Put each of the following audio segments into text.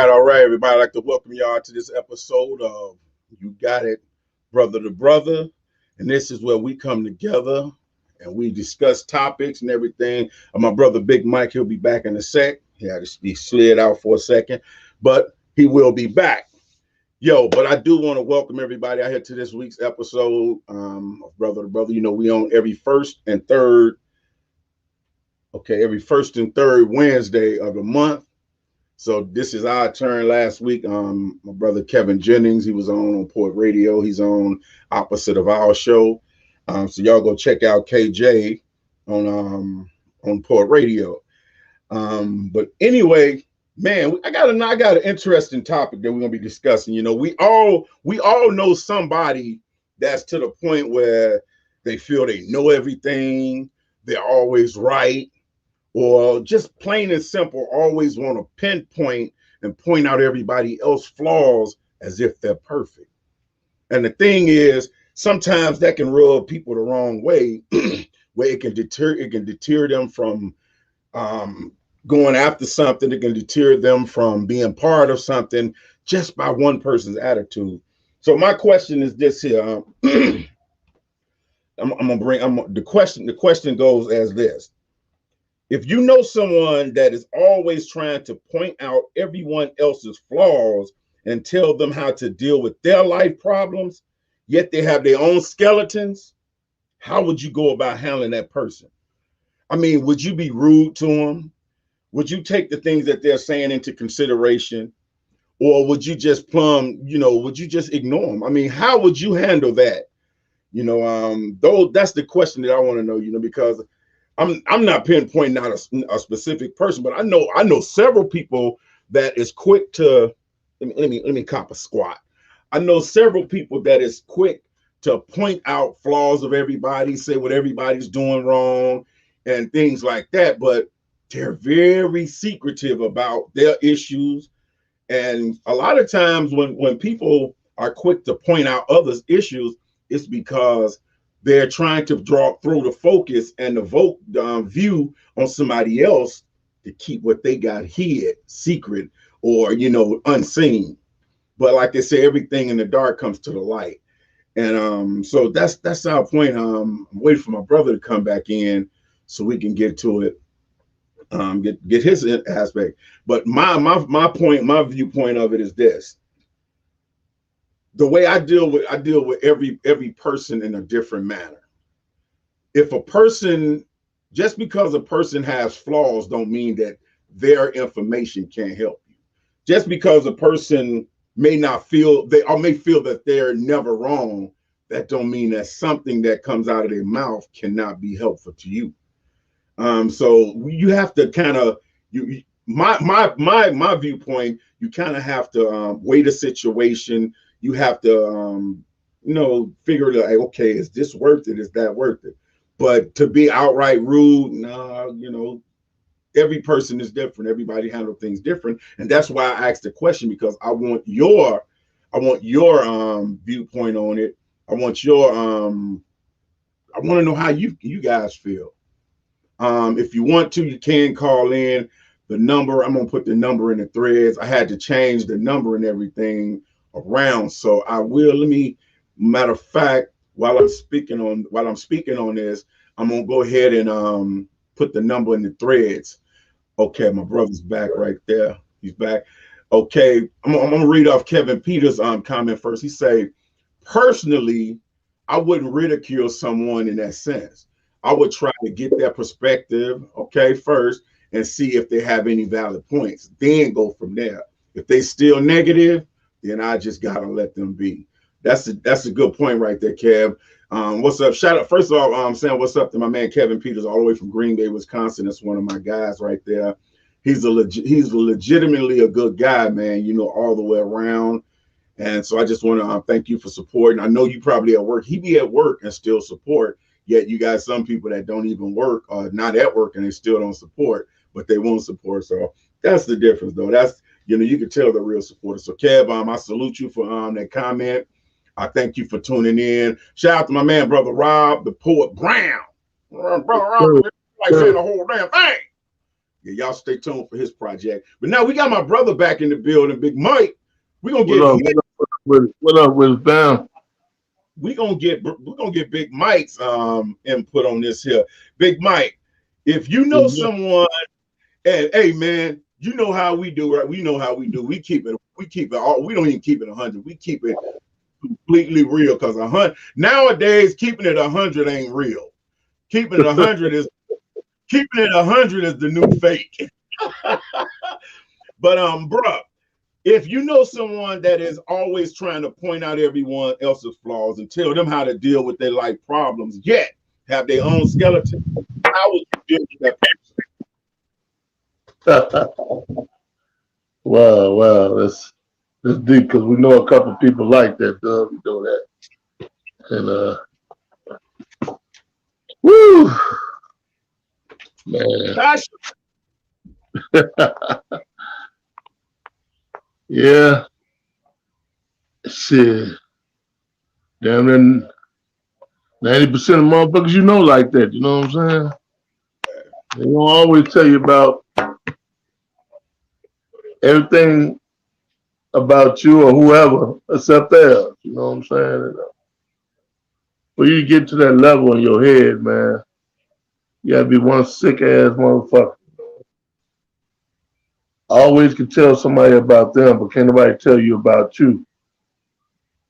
All right, everybody. I'd like to welcome y'all to this episode of You Got It, Brother to Brother. And this is where we come together and we discuss topics and everything. My brother, Big Mike, he'll be back in a sec. He had to be slid out for a second, but he will be back. But I do want to welcome everybody out here to this week's episode of Brother to Brother. You know, we on every first and third Wednesday of the month. So this is our turn. Last week, my brother Kevin Jennings, he was on Port Radio. He's on opposite of our show. So y'all go check out KJ on Port Radio. But anyway, man, I got an interesting topic that we're gonna be discussing. You know, we all know somebody that's to the point where they feel they know everything, they're always right, or just plain and simple, always want to pinpoint and point out everybody else's flaws as if they're perfect. And the thing is, sometimes that can rub people the wrong way, where it can deter them from going after something. It can deter them from being part of something just by one person's attitude. So my question is this here. The question goes as this. If you know someone that is always trying to point out everyone else's flaws and tell them how to deal with their life problems, yet they have their own skeletons, how would you go about handling that person? I mean, would you be rude to them? Would you take the things that they're saying into consideration? Or would you just would you just ignore them? I mean, how would you handle that? That's the question that I want to know, because I'm not pinpointing out a specific person, but I know several people that is quick to let me cop a squat. I know several people that is quick to point out flaws of everybody, say what everybody's doing wrong and things like that, but they're very secretive about their issues. And a lot of times when people are quick to point out others' issues, it's because they're trying to throw the focus and the view on somebody else to keep what they got hid, secret, or unseen. But like they say, everything in the dark comes to the light. And so that's our point. I'm waiting for my brother to come back in so we can get to it, get his aspect. But my viewpoint of it is this. The way I deal with every person in a different manner. If a person, just because a person has flaws, don't mean that their information can't help you. Just because a person may feel that they're never wrong, that don't mean that something that comes out of their mouth cannot be helpful to you. So you have to kind of my viewpoint. You kind of have to weigh the situation. You have to, figure it out. Like, okay, is this worth it? Is that worth it? But to be outright rude, every person is different. Everybody handles things different, and that's why I asked the question, because I want your viewpoint on it. I want to know how you guys feel. If you want to, you can call in. The number, I'm gonna put the number in the threads. I had to change the number and everything around, so I will. Matter of fact, while I'm speaking on this, I'm gonna go ahead and put the number in the threads. Okay, my brother's back right there. He's back. Okay, I'm gonna read off Kevin Peters' comment first. He say, personally, I wouldn't ridicule someone in that sense. I would try to get their perspective, okay, first, and see if they have any valid points. Then go from there. If they still negative, then I just gotta let them be. That's a good point right there, Kev. What's up? Shout out first of all, saying what's up to my man Kevin Peters, all the way from Green Bay, Wisconsin. That's one of my guys right there. He's legitimately a good guy, man. You know, all the way around. And so I just want to thank you for supporting. I know you probably at work. He be at work and still support. Yet you got some people that don't even work, not at work, and they still don't support, but they won't support. So that's the difference, though. That's, you know, you can tell the real supporters. So Kev, I salute you for that comment. I thank you for tuning in. Shout out to my man, Brother Rob, the Poet Brown. Brother Rob, like saying the whole damn thing. Yeah, y'all stay tuned for his project. But now we got my brother back in the building, Big Mike. We're gonna get what up with Bam? We're gonna get Big Mike's input on this here. Big Mike, if you know someone, and hey man, you know how we do, right? We know how we do. We keep it all, we don't even keep it 100. We keep it completely real, because 100 nowadays, keeping it 100 ain't real. Keeping it 100 is the new fake. But bruh, if you know someone that is always trying to point out everyone else's flaws and tell them how to deal with their life problems, yet have their own skeleton, how would you deal with that person? Well, that's deep, because we know a couple of people like that, we know that. And woo, man. Yeah. Shit. Damn near 90% of motherfuckers you know like that, you know what I'm saying? They don't always tell you about everything about you or whoever except theirs, you know what I'm saying? For you to get to that level in your head, man, you gotta be one sick ass motherfucker. I always can tell somebody about them, but can't nobody tell you about you.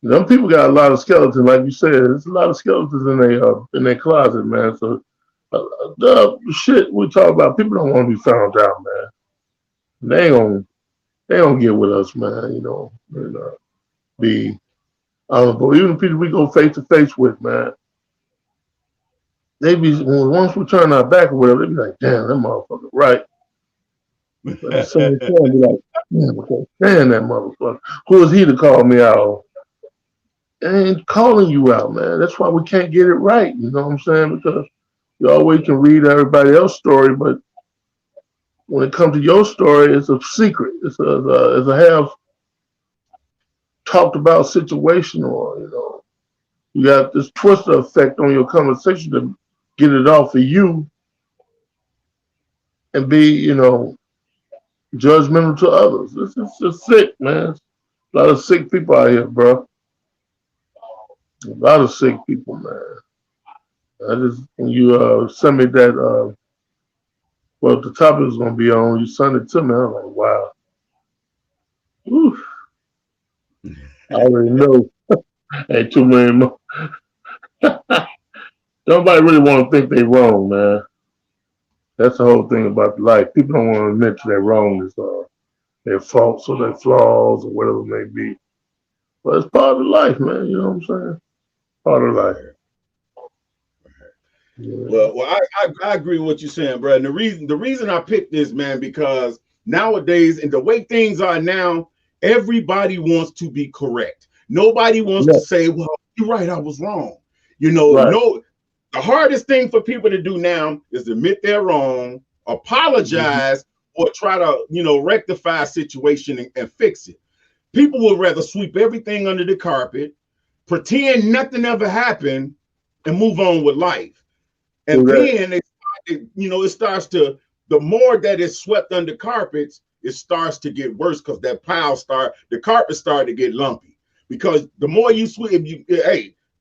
Some people got a lot of skeletons, like you said. There's a lot of skeletons in their closet, man. So the shit we talk about, people don't want to be found out, man. They don't get with us, man. You know, be honorable. Even the people we go face to face with, man. They be once we turn our back or whatever, they be like, damn, that motherfucker, right? But at the same time, be like, damn, I can't stand that motherfucker. Who is he to call me out? And calling you out, man. That's why we can't get it right. You know what I'm saying? Because you always can read everybody else's story, but when it comes to your story, it's a secret. It's a half talked about situation, or you got this twister effect on your conversation to get it off of you and be, judgmental to others. It's just sick, man. A lot of sick people out here, bro. A lot of sick people, man. When you sent me that, the topic is gonna be on. You sent it to me. I'm like, wow. Oof. I already know. Ain't too many more. Nobody really want to think they wrong, man. That's the whole thing about life. People don't want to admit to their wrongness, their faults or their flaws or whatever it may be. But it's part of life, man. You know what I'm saying? Part of life. Yeah. Well, I agree with what you're saying, bro. And the reason I picked this, man, because nowadays and the way things are now, everybody wants to be correct. Nobody wants to say, "Well, you're right, I was wrong." No. The hardest thing for people to do now is admit they're wrong, apologize, or try to rectify a situation and fix it. People would rather sweep everything under the carpet, pretend nothing ever happened, and move on with life. And then it starts to, the more that is swept under carpets, it starts to get worse, because that the carpet started to get lumpy. Because the more you sweep,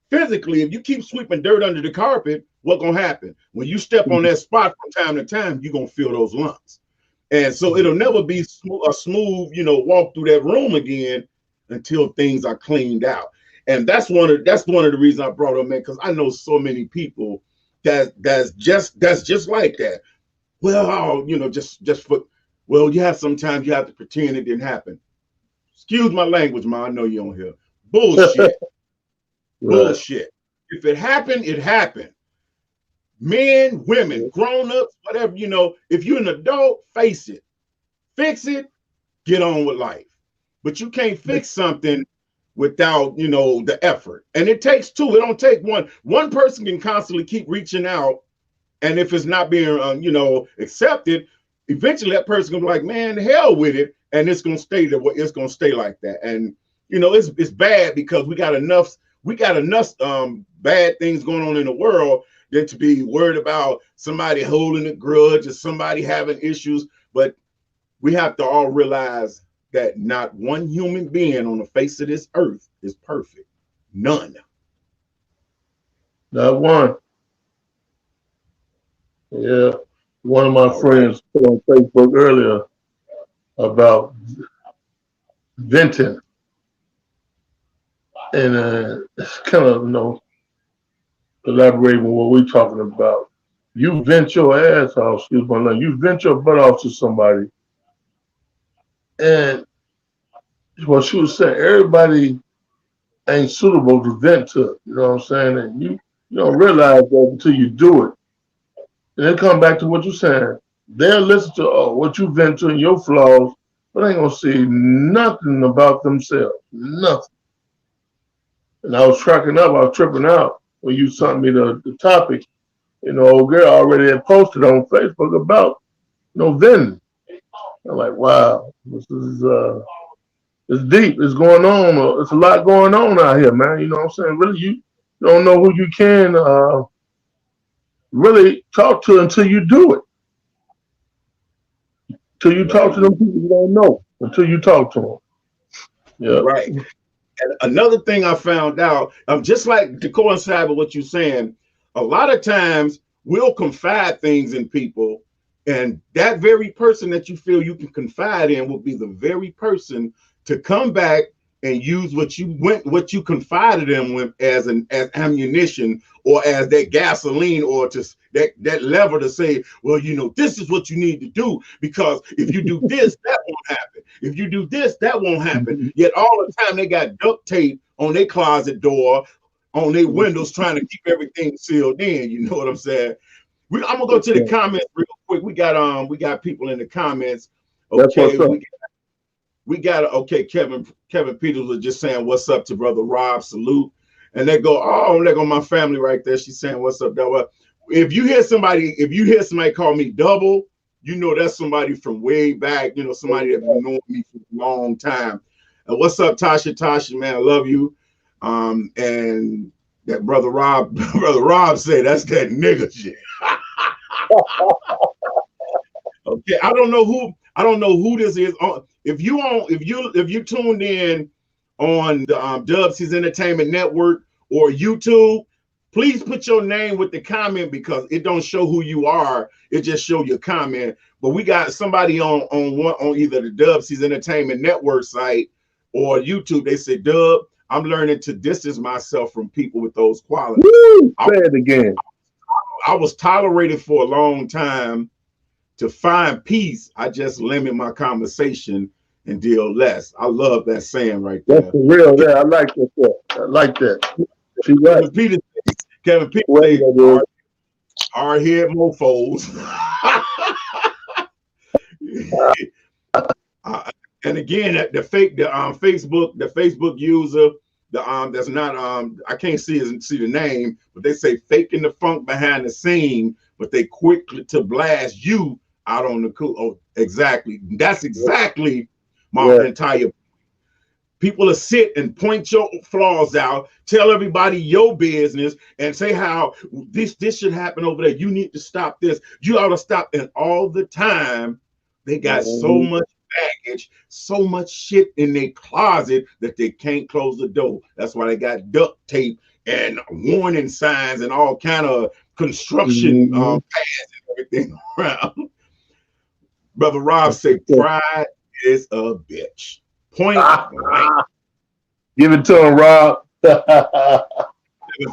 physically, if you keep sweeping dirt under the carpet, what's gonna happen? When you step on that spot from time to time, you're gonna feel those lumps. And so it'll never be a smooth, you know, walk through that room again until things are cleaned out. And that's one of the reasons I brought him in, because I know so many people that's just like that. Well, you know, just for, well, you have sometimes you have to pretend it didn't happen. Excuse my language, man. I know you don't hear. Bullshit. Right. Bullshit. If it happened, it happened. Men, women, grown-ups, whatever, you know, if you're an adult, face it. Fix it, get on with life. But you can't fix something without, you know, the effort. And it takes two. It don't take one. One person can constantly keep reaching out, and if it's not being, you know, accepted, eventually that person can be like, man, hell with it, and it's gonna stay there. It's gonna stay like that. And you know, it's bad because we got enough bad things going on in the world than to be worried about somebody holding a grudge or somebody having issues. But we have to all realize that not one human being on the face of this earth is perfect. None. Not one. Yeah. One of my friends put on Facebook earlier about venting. And it's kind of, you know, elaborating on what we're talking about. You vent your ass off, excuse my language, you vent your butt off to somebody. And what she was saying, everybody ain't suitable to vent to. You know what I'm saying? And you don't realize that until you do it. And then come back to what you're saying. They'll listen to what you vent to and your flaws, but they ain't gonna see nothing about themselves. Nothing. And I was tripping out when you sent me the topic. You know, old girl already had posted on Facebook about, you know, venting. I'm like, wow, this is it's deep. It's going on. It's a lot going on out here, man. You know what I'm saying? Really, you don't know who you can really talk to until you do it. Until you talk to them people you don't know. Until you talk to them. Yeah. Right. And another thing I found out, just like to coincide with what you're saying, a lot of times we'll confide things in people, and that very person that you feel you can confide in will be the very person to come back and use what you confided in with as ammunition, or as that gasoline, or to that lever to say, well, you know, this is what you need to do, because if you do this, that won't happen. If you do this, that won't happen. Yet all the time they got duct tape on their closet door, on their windows, trying to keep everything sealed in. You know what I'm saying? I'm gonna go to the comments real quick. We got people in the comments. Okay, we got okay. Kevin Peters was just saying what's up to brother Rob. Salute. And they go, oh, there go my family right there. She's saying what's up, Double. If you hear somebody call me Double, you know that's somebody from way back. You know, somebody that been knowing me for a long time. And what's up, Tasha? Tasha, man, I love you. And that brother Rob said that's that nigga shit. Okay, I don't know who this is. If you tuned in on the Dubs's Entertainment Network or YouTube, please put your name with the comment, because it don't show who you are. It just show your comment. But we got somebody on either the Dubs's Entertainment Network site or YouTube. They say, Dub, I'm learning to distance myself from people with those qualities. Say it again. I was tolerated for a long time. To find peace, I just limit my conversation and deal less. I love that saying right there. That's for real. Yeah, I like that. I like that. Kevin Peters, hard head mofos. And again, the Facebook user, that's not I can't see the name, but they say faking the funk behind the scene, but they quick to blast you out on the cool. Oh, exactly. That's exactly my entire. People will sit and point your flaws out, tell everybody your business, and say how this should happen over there. You need to stop this. You ought to stop. And all the time, they got so much baggage, so much shit in their closet that they can't close the door. That's why they got duct tape and warning signs and all kind of construction pads and everything around. Brother Rob say pride is a bitch. Point blank. Give it to him, Rob.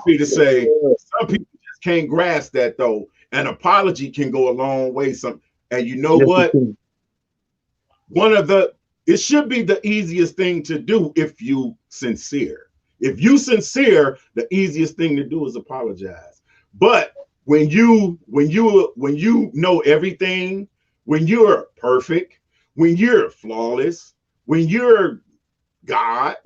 Peter say some people just can't grasp that though. An apology can go a long way. And you know what? It should be the easiest thing to do if you sincere. If you sincere, the easiest thing to do is apologize. But when you know everything, when you're perfect, when you're flawless, when you're God,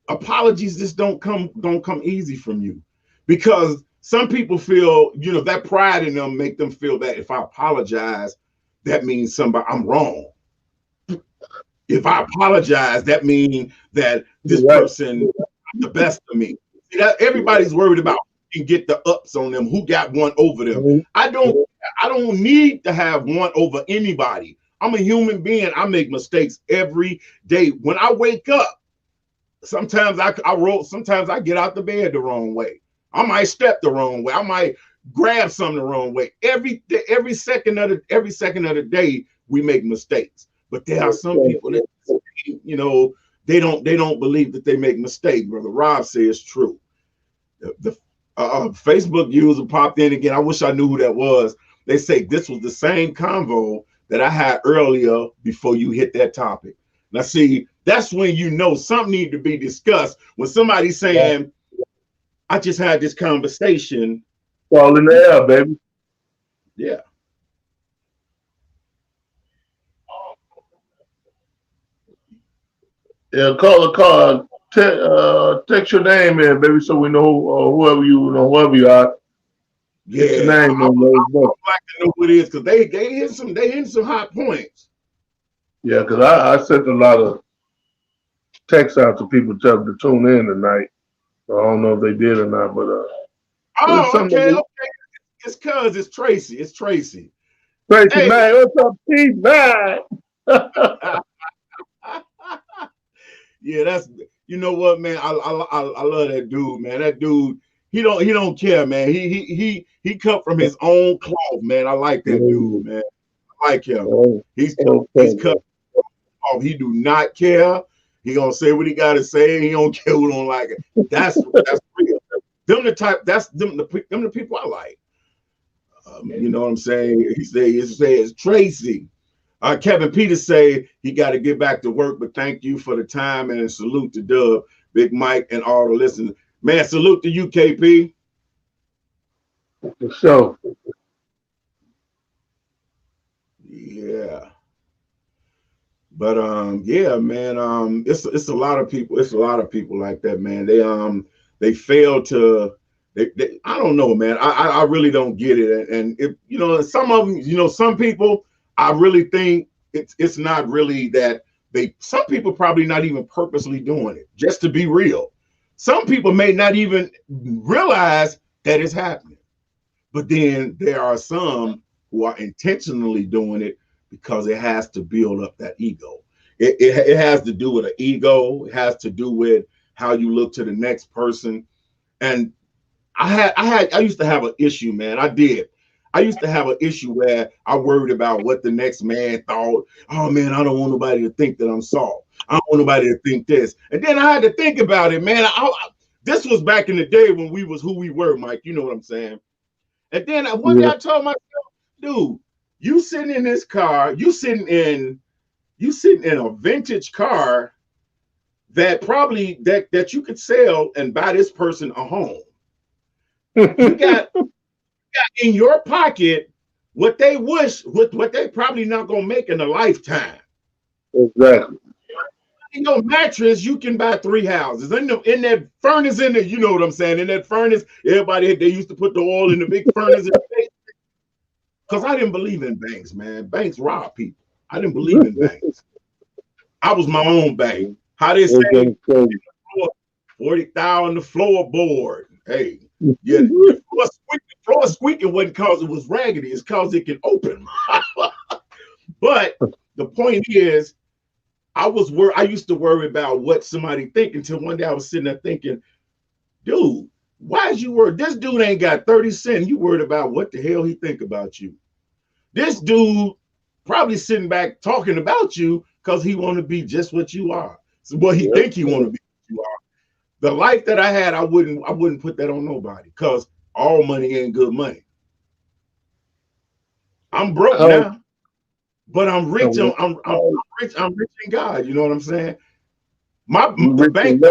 apologies just don't come easy from you, because some people feel, that pride in them make them feel that if I apologize, that means I'm wrong. If I apologize, that means that this person is the best of me. See, that everybody's worried about who can get the ups on them, who got one over them. I don't need to have one over anybody. I'm a human being. I make mistakes every day. When I wake up, sometimes sometimes I get out the bed the wrong way. I might step the wrong way. I might grab something the wrong way. Every second of the day, we make mistakes. But there are some people that, they don't believe that they make mistakes. Brother Rob says true. The Facebook user popped in again. I wish I knew who that was. They say this was the same convo that I had earlier before you hit that topic. Now, see, that's when something needs to be discussed. When somebody's saying, I just had this conversation. All in the air, baby. Yeah. Yeah, call the car. Text your name in, baby, so we know whoever you are. Yeah, your name I would like to know who it is, because they hit some hot points. Yeah, because I sent a lot of texts out to people telling them to tune in tonight. I don't know if they did or not, but okay. It's cuz it's Tracy. It's Tracy. Tracy, man, what's up, Steve? Man. Yeah, that's, you know what, man. I love that dude, man. That dude, he don't care, man. He cut from his own cloth, man. I like that dude, man. I like him. He's cut off. He do not care. He gonna say what he gotta say. He don't care who don't like it. That's real. That's the people I like. You know what I'm saying? He says Tracy. Kevin Peters say he got to get back to work, but thank you for the time, and salute to Dub, Big Mike, and all the listeners. Man, salute to you, KP. For sure. Yeah. But yeah, man, it's a lot of people. It's a lot of people like that, man. They fail to. I don't know, man. I really don't get it, and some of them, some people. I really think it's not really that some people probably not even purposely doing it, just to be real. Some people may not even realize that it's happening. But then there are some who are intentionally doing it because it has to build up that ego. It has to do with an ego. It has to do with how you look to the next person. And I used to have an issue, man. I used to have an issue where I worried about what the next man thought. Oh man, I don't want nobody to think that I'm soft. I don't want nobody to think this. And then I had to think about it, man. This was back in the day when we was who we were, Mike. You know what I'm saying? And then one day I told myself, dude, you sitting in this car, you sitting in a vintage car that probably that you could sell and buy this person a home. You got in your pocket what they wish, what they probably not gonna make in a lifetime. Exactly. In your mattress, you can buy 3 houses. In that furnace, in there, you know what I'm saying? In that furnace, everybody they used to put the oil in the big furnace. Because I didn't believe in banks, man. Banks rob people. I didn't believe in banks. I was my own bank. How they say 40,000 the floorboard. Hey, yeah, the floor squeaking wasn't because it was raggedy, it's because it can open. But the point is, I used to worry about what somebody think, until one day I was sitting there thinking, dude, Why is you worried? This dude ain't got 30 cents. You worried about what the hell he think about you. This dude probably sitting back talking about you because he want to be just what you are. So what he think he want to be what you are. The life that I had, I wouldn't put that on nobody because all money ain't good money. I'm broke now, but I'm rich. I'm rich. I'm rich in God. You know what I'm saying? The bank,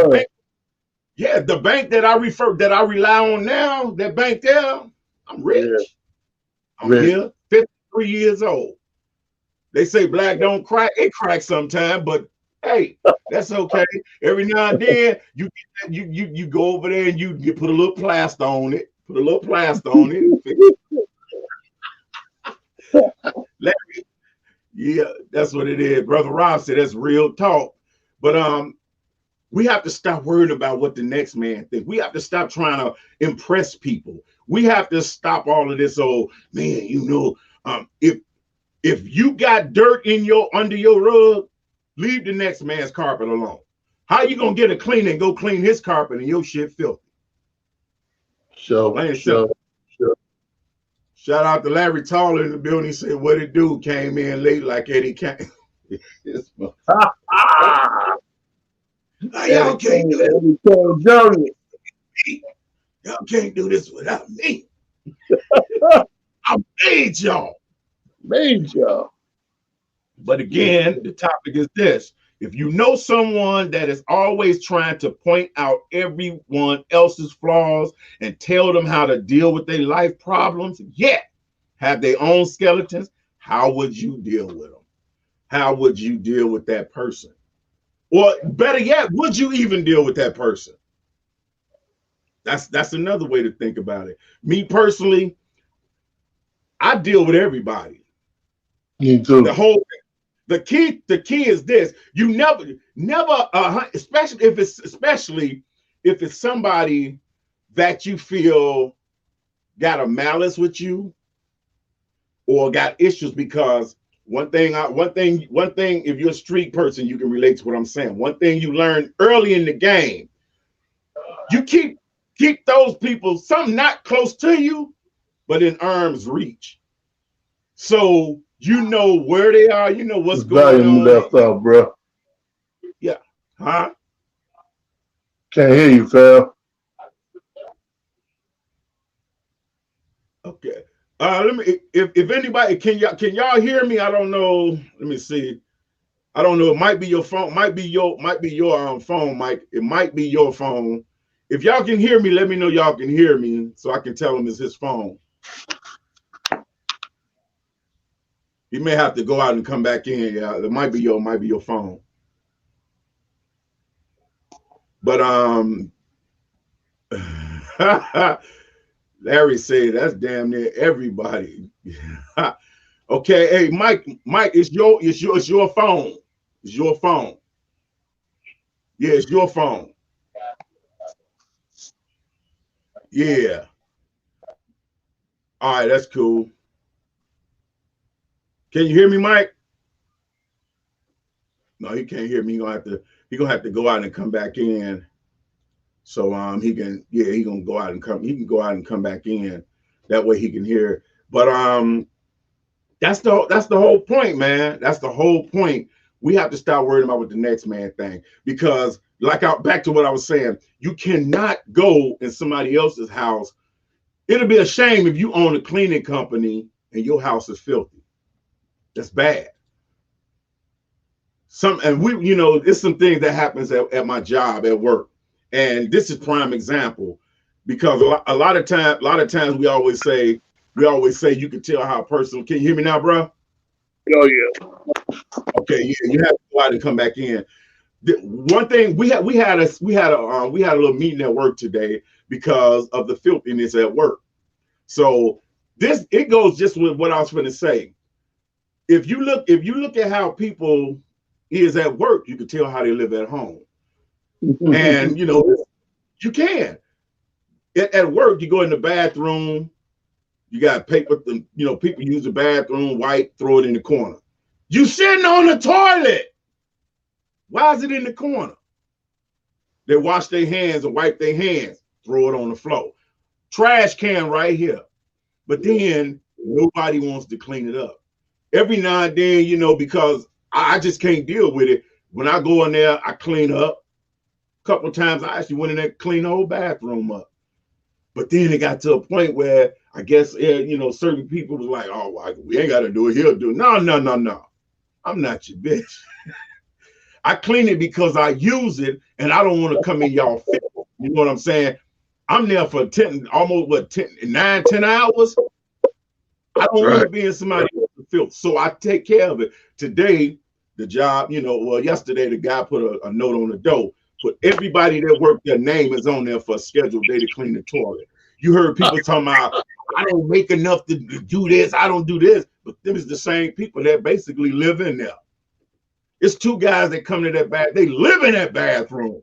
yeah, the bank that I rely on now, that bank there, I'm rich. Yeah. I'm here, 53 years old. They say black don't crack. It cracks sometime, but hey, that's okay. Every now and then you go over there and you put a little plaster on it. Put a little plaster on it. Yeah, that's what it is. Brother Rob said that's real talk. But we have to stop worrying about what the next man thinks. We have to stop trying to impress people. We have to stop all of this. Oh man, if you got dirt under your rug, leave the next man's carpet alone. How you gonna get a cleaner and go clean his carpet and your shit filthy? Sure. Shout out to Larry Taller in the building. He said, "What it do?" Came in late like Eddie came. Y'all can't do this. Y'all can't do this without me. I made y'all. But again, the topic is this. If you know someone that is always trying to point out everyone else's flaws and tell them how to deal with their life problems, yet have their own skeletons, how would you deal with them? How would you deal with that person? Or better yet, would you even deal with that person? That's another way to think about it. Me personally, I deal with everybody. Me too. The key is this: you never, especially if it's somebody that you feel got a malice with you or got issues. Because one thing, if you're a street person, you can relate to what I'm saying. One thing you learn early in the game, you keep those people, some not close to you, but in arm's reach. So you know where they are. You know what's going on. Left out, bro. Yeah. Huh? Can't hear you, fam. Okay. Let me. If anybody can y'all hear me? I don't know. Let me see. I don't know. It might be your phone. Might be your phone, Mike. It might be your phone. If y'all can hear me, let me know y'all can hear me so I can tell him it's his phone. He may have to go out and come back in. Yeah, it might be your phone. But Larry said that's damn near everybody. Okay, hey Mike, it's your phone. It's your phone. Yeah, it's your phone. Yeah. All right, that's cool. Can you hear me, Mike? No, he can't hear me. He's gonna have to go out and come back in. So he can go out and come back in. That way he can hear. But that's the whole point, man. That's the whole point. We have to stop worrying about what the next man thing, because back to what I was saying, you cannot go in somebody else's house. It'll be a shame if you own a cleaning company and your house is filthy. That's bad. It's some things that happens at my job at work, and this is prime example, because a lot of times we always say you can tell how a person. Can you hear me now, bro? Oh yeah. Okay, yeah, you have to go out and come back in. One thing we had a little meeting at work today because of the filthiness at work. So it goes just with what I was going to say. If you look at how people is at work, you can tell how they live at home. And you can. At work, you go in the bathroom, you got paper, people use the bathroom, wipe, throw it in the corner. You sitting on the toilet. Why is it in the corner? They wash their hands and wipe their hands. throw it on the floor. Trash can right here. But then nobody wants to clean it up. Every now and then, you know, because I just can't deal with it. When I go in there, I clean up. A couple of times I actually went in there and cleaned the whole bathroom up. But then it got to a point where I guess, you know, certain people was like, oh, well, we ain't got to do it. He'll do it. No, no, no, no. I'm not your bitch. I clean it because I use it and I don't want to come in y'all fit. You know what I'm saying? I'm there for 10, almost what, 10, 9, 10 hours. I don't want to be in somebody else's filth. So I take care of it. Today, the job, you know, well, yesterday, the guy put a note on the door. But everybody that worked, their name is on there for a scheduled day to clean the toilet. You heard people talking about, I don't make enough to do this. I don't do this. But them is the same people that basically live in there. It's two guys that come to that bath. They live in that bathroom.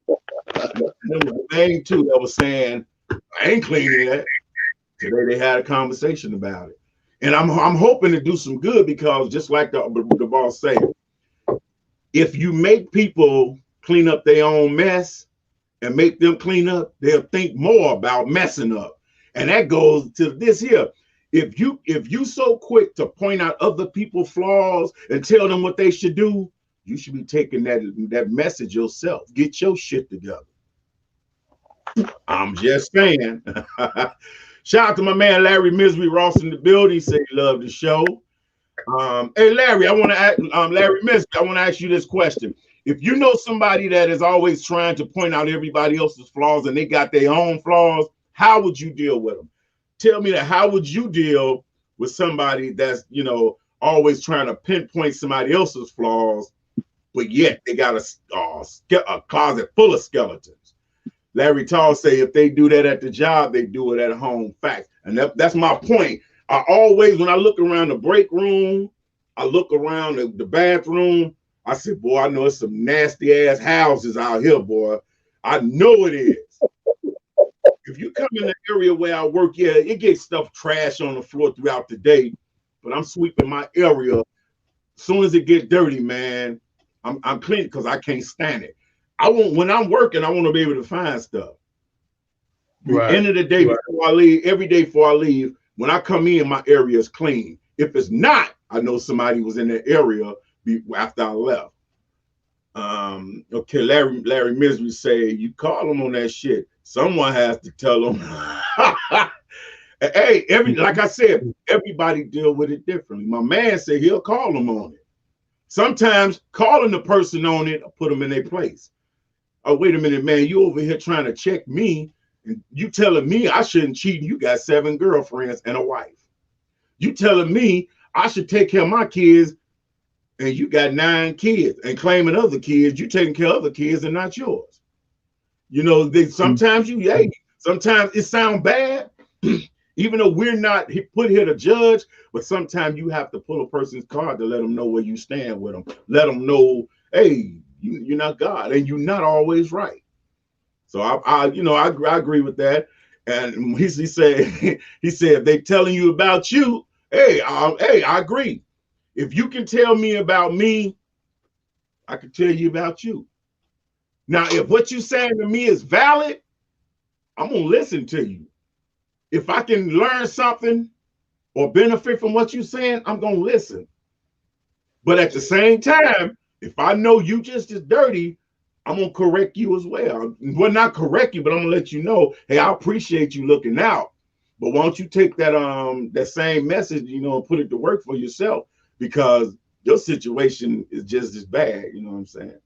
There was a thing too that was saying, I ain't cleaning that. Today they had a conversation about it. And I'm hoping to do some good because just like the boss said, if you make people clean up their own mess and make them clean up, they'll think more about messing up. And that goes to this here. If you so quick to point out other people's flaws and tell them what they should do, you should be taking that message yourself. Get your shit together. I'm just saying. Shout out to my man Larry Misery Ross in the building. He said he loved the show. Hey Larry, I want to ask Larry Misery, I want to ask you this question. If you know somebody that is always trying to point out everybody else's flaws and they got their own flaws, how would you deal with them? Tell me that. How would you deal with somebody that's, you know, always trying to pinpoint somebody else's flaws, but yet they got a closet full of skeletons? Larry Tall say if they do that at the job, they do it at home. Facts. And that's my point. I always, when I look around the break room, I look around the bathroom, I said, boy, I know it's some nasty ass houses out here, boy. I know it is. If you come in the area where I work, yeah, it gets stuff trash on the floor throughout the day, but I'm sweeping my area. As soon as it gets dirty, man, I'm cleaning because I can't stand it. When I'm working, I want to be able to find stuff. Right. The end of the day, before I leave, every day before I leave, when I come in, my area is clean. If it's not, I know somebody was in that area after I left. Okay, Larry Misery say, you call them on that shit. Someone has to tell them. Hey, like I said, everybody deal with it differently. My man said he'll call them on it. Sometimes calling the person on it, put them in their place. Oh, wait a minute, man, you over here trying to check me, and you telling me I shouldn't cheat, and you got 7 girlfriends and a wife. You telling me I should take care of my kids, and you got 9 kids, and claiming other kids, you taking care of other kids and not yours. You know, sometimes sometimes it sounds bad, even though we're not put here to judge, but sometimes you have to pull a person's card to let them know where you stand with them. Let them know, hey, you're not God, and you're not always right. So I agree with that. And he said, if they telling you about you, hey, I agree. If you can tell me about me, I can tell you about you. Now, if what you're saying to me is valid, I'm gonna listen to you. If I can learn something or benefit from what you're saying, I'm gonna listen. But at the same time, if I know you just as dirty, I'm gonna correct you as well. Well, not correct you, but I'm gonna let you know, hey, I appreciate you looking out. But why don't you take that same message, you know, and put it to work for yourself, because your situation is just as bad. You know what I'm saying?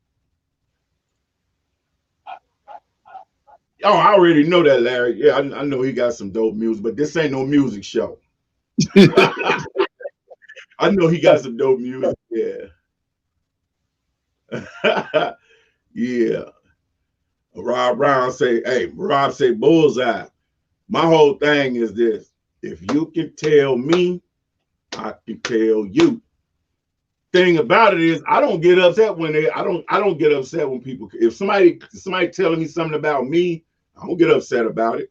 Oh, I already know that, Larry. Yeah, I know he got some dope music, but this ain't no music show. I know he got some dope music. Yeah. Yeah. Rob Brown say, hey, Rob say bullseye. My whole thing is this. If you can tell me, I can tell you. Thing about it is I don't get upset when I don't get upset when people, if somebody telling me something about me, I don't get upset about it.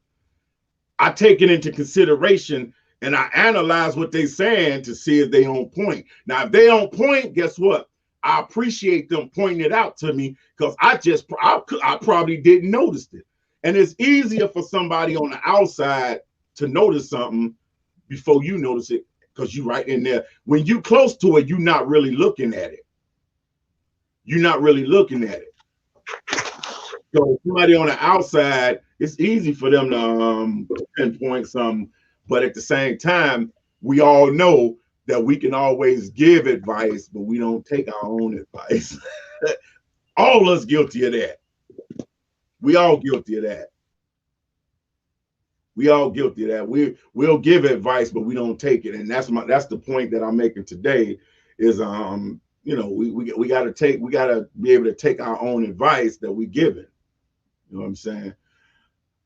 I take it into consideration and I analyze what they're saying to see if they on point. Now, if they on point, guess what? I appreciate them pointing it out to me because I probably didn't notice it. And it's easier for somebody on the outside to notice something before you notice it, because you right in there. When you close to it, you're not really looking at it. You're not really looking at it. So somebody on the outside, it's easy for them to pinpoint something. But at the same time, we all know that we can always give advice, but we don't take our own advice. All of us guilty of that. We all guilty of that. We all guilty of that. We'll give advice, but we don't take it. And that's the point that I'm making today is we gotta be able to take our own advice that we give it. You know what I'm saying?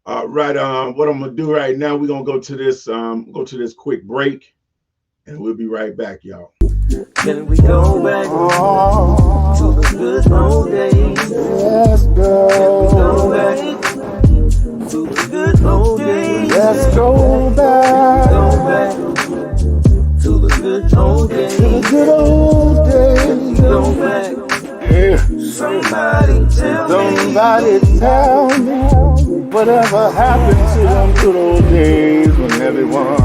Right. What I'm gonna do right now, we're gonna go to this quick break, and we'll be right back, y'all. Can we go back to the good old days? Let's go. Can we go back to the good old days? Let's go back. Go back to the good old days. To the good old days. Go back. Yeah. Somebody tell me whatever happened to them good old days when everyone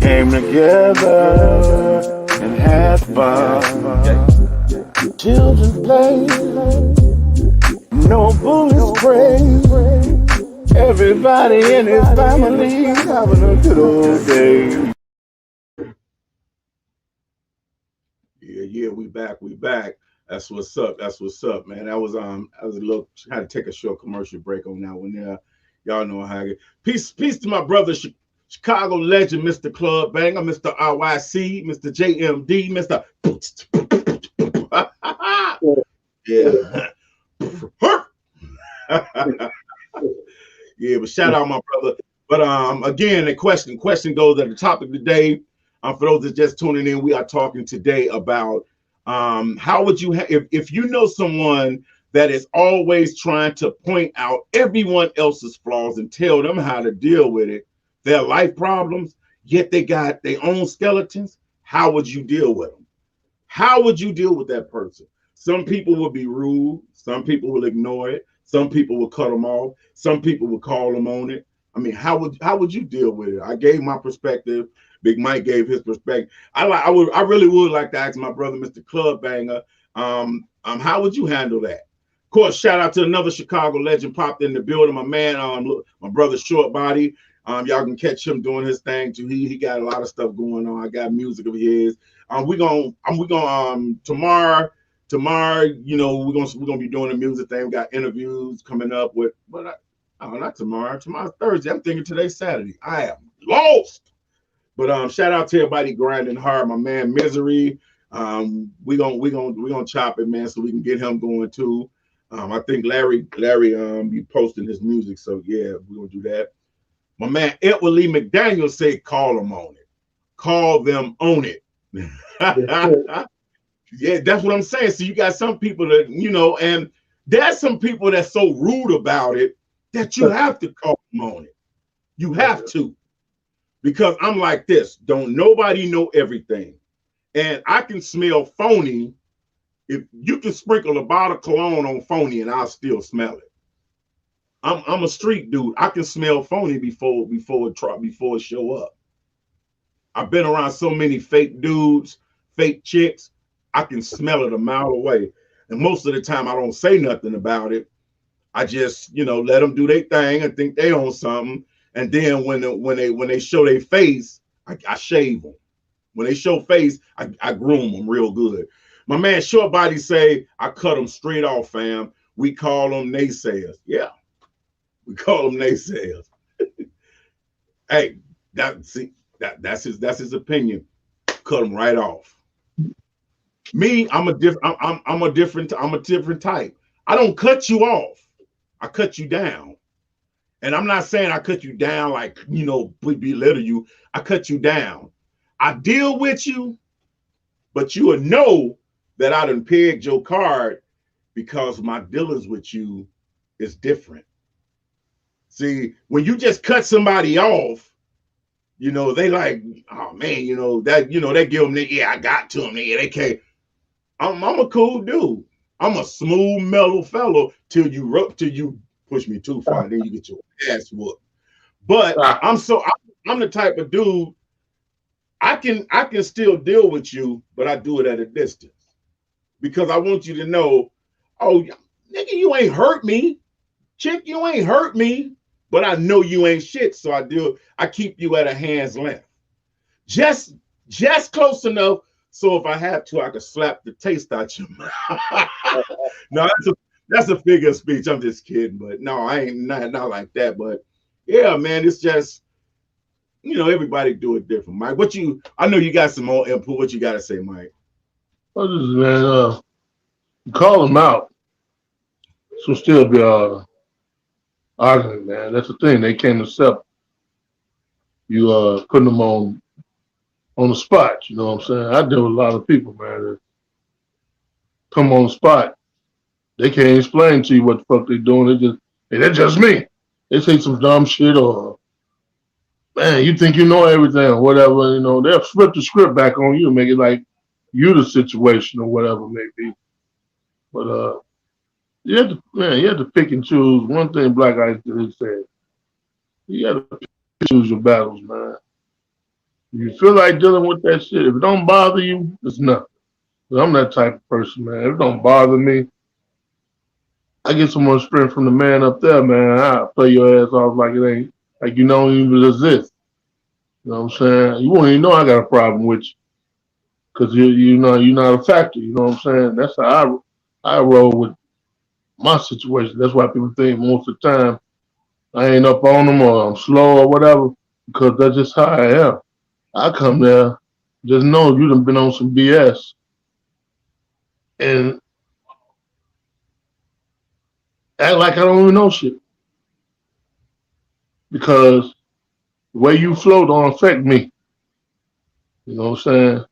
came together and had fun. Children play, no bullets spray. Everybody in his family having a good old day. Yeah, we back. That's what's up, man. That was a little, had to take a short commercial break on that one there. Y'all know how I get. Peace to my brother, Chicago legend, Mr. Club Banger, Mr. RYC, Mr. JMD, Mr. Yeah. Yeah, but shout out my brother. But again, the question goes at the topic today. For those that just tuning in, we are talking today about how would you if you know someone that is always trying to point out everyone else's flaws and tell them how to deal with it, their life problems, yet they got their own skeletons. How would you deal with them? How would you deal with that person? Some people will be rude. Some people will ignore it. Some people will cut them off. Some people will call them on it. I mean, how would you deal with it? I gave my perspective. Big Mike gave his perspective. I really would like to ask my brother, Mr. Club Banger, how would you handle that? Of course, shout out to another Chicago legend popped in the building. My man, my brother Short Body. Y'all can catch him doing his thing too. He got a lot of stuff going on. I got music of his. We gonna tomorrow, you know, we're gonna be doing the music thing. We got interviews coming up with, but not tomorrow. Tomorrow's Thursday. I'm thinking today's Saturday. I am lost. But shout out to everybody grinding hard. My man Misery. We gonna chop it, man, so we can get him going too. I think Larry be posting his music, so yeah, we're gonna do that. My man Edward Lee McDaniel said, "Call them on it. Call them on it." Yeah, that's what I'm saying. So you got some people that, you know, and there's some people that's so rude about it that you have to call them on it. You have to. Because I'm like this, don't nobody know everything. And I can smell phony. If you can sprinkle a bottle of cologne on phony and I'll still smell it. I'm a street dude. I can smell phony before it show up. I've been around so many fake dudes, fake chicks. I can smell it a mile away. And most of the time I don't say nothing about it. I just, you know, let them do their thing and think they own something. And then when they show their face, I shave them. When they show face, I groom them real good. My man Short Body say, I cut them straight off, fam. We call them naysayers. Yeah, we call them naysayers. Hey, that's his opinion. Cut them right off. Me, I'm a different type. I don't cut you off. I cut you down. And I'm not saying I cut you down like, you know, belittle you. I cut you down. I deal with you, but you will know that I done pegged your card because my dealings with you is different. See, when you just cut somebody off, you know, they like, oh man, you know, that, you know, they give them, yeah, I got to them. Yeah, they can't. I'm a cool dude. I'm a smooth, mellow fellow till you push me too far, then you get your ass whooped. But I'm the type of dude, I can still deal with you, but I do it at a distance because I want you to know, oh nigga, you ain't hurt me, chick, you ain't hurt me, but I know you ain't shit, so I keep you at a hand's length, just close enough so if I have to, I can slap the taste out your mouth. No, that's a figure of speech. I'm just kidding, but no, I ain't not like that. But yeah, man, it's just, you know, everybody do it different. Mike, I know you got some more input. What you got to say, Mike? Well, this is, man, call them out. So still be arguing, man. That's the thing. They can't accept you putting them on the spot. You know what I'm saying? I deal with a lot of people, man, that come on the spot. They can't explain to you what the fuck they're doing. Hey, that's just me. They say some dumb shit or, man, you think you know everything or whatever. You know, they'll flip the script back on you, make it like you the situation or whatever it may be. But you have to pick and choose. One thing Black Ice did said, you got to pick and choose your battles, man. If you feel like dealing with that shit, if it don't bother you, it's nothing. I'm that type of person, man. If it don't bother me, I get so much strength from the man up there, man. I play your ass off like it ain't, like you don't even exist. You know what I'm saying? You won't even know I got a problem with you because you're not a factor. You know what I'm saying? That's how I roll with my situation. That's why people think most of the time I ain't up on them or I'm slow or whatever because that's just how I am. I come there, just know you done been on some BS and act like I don't even know shit. Because the way you flow don't affect me. You know what I'm saying?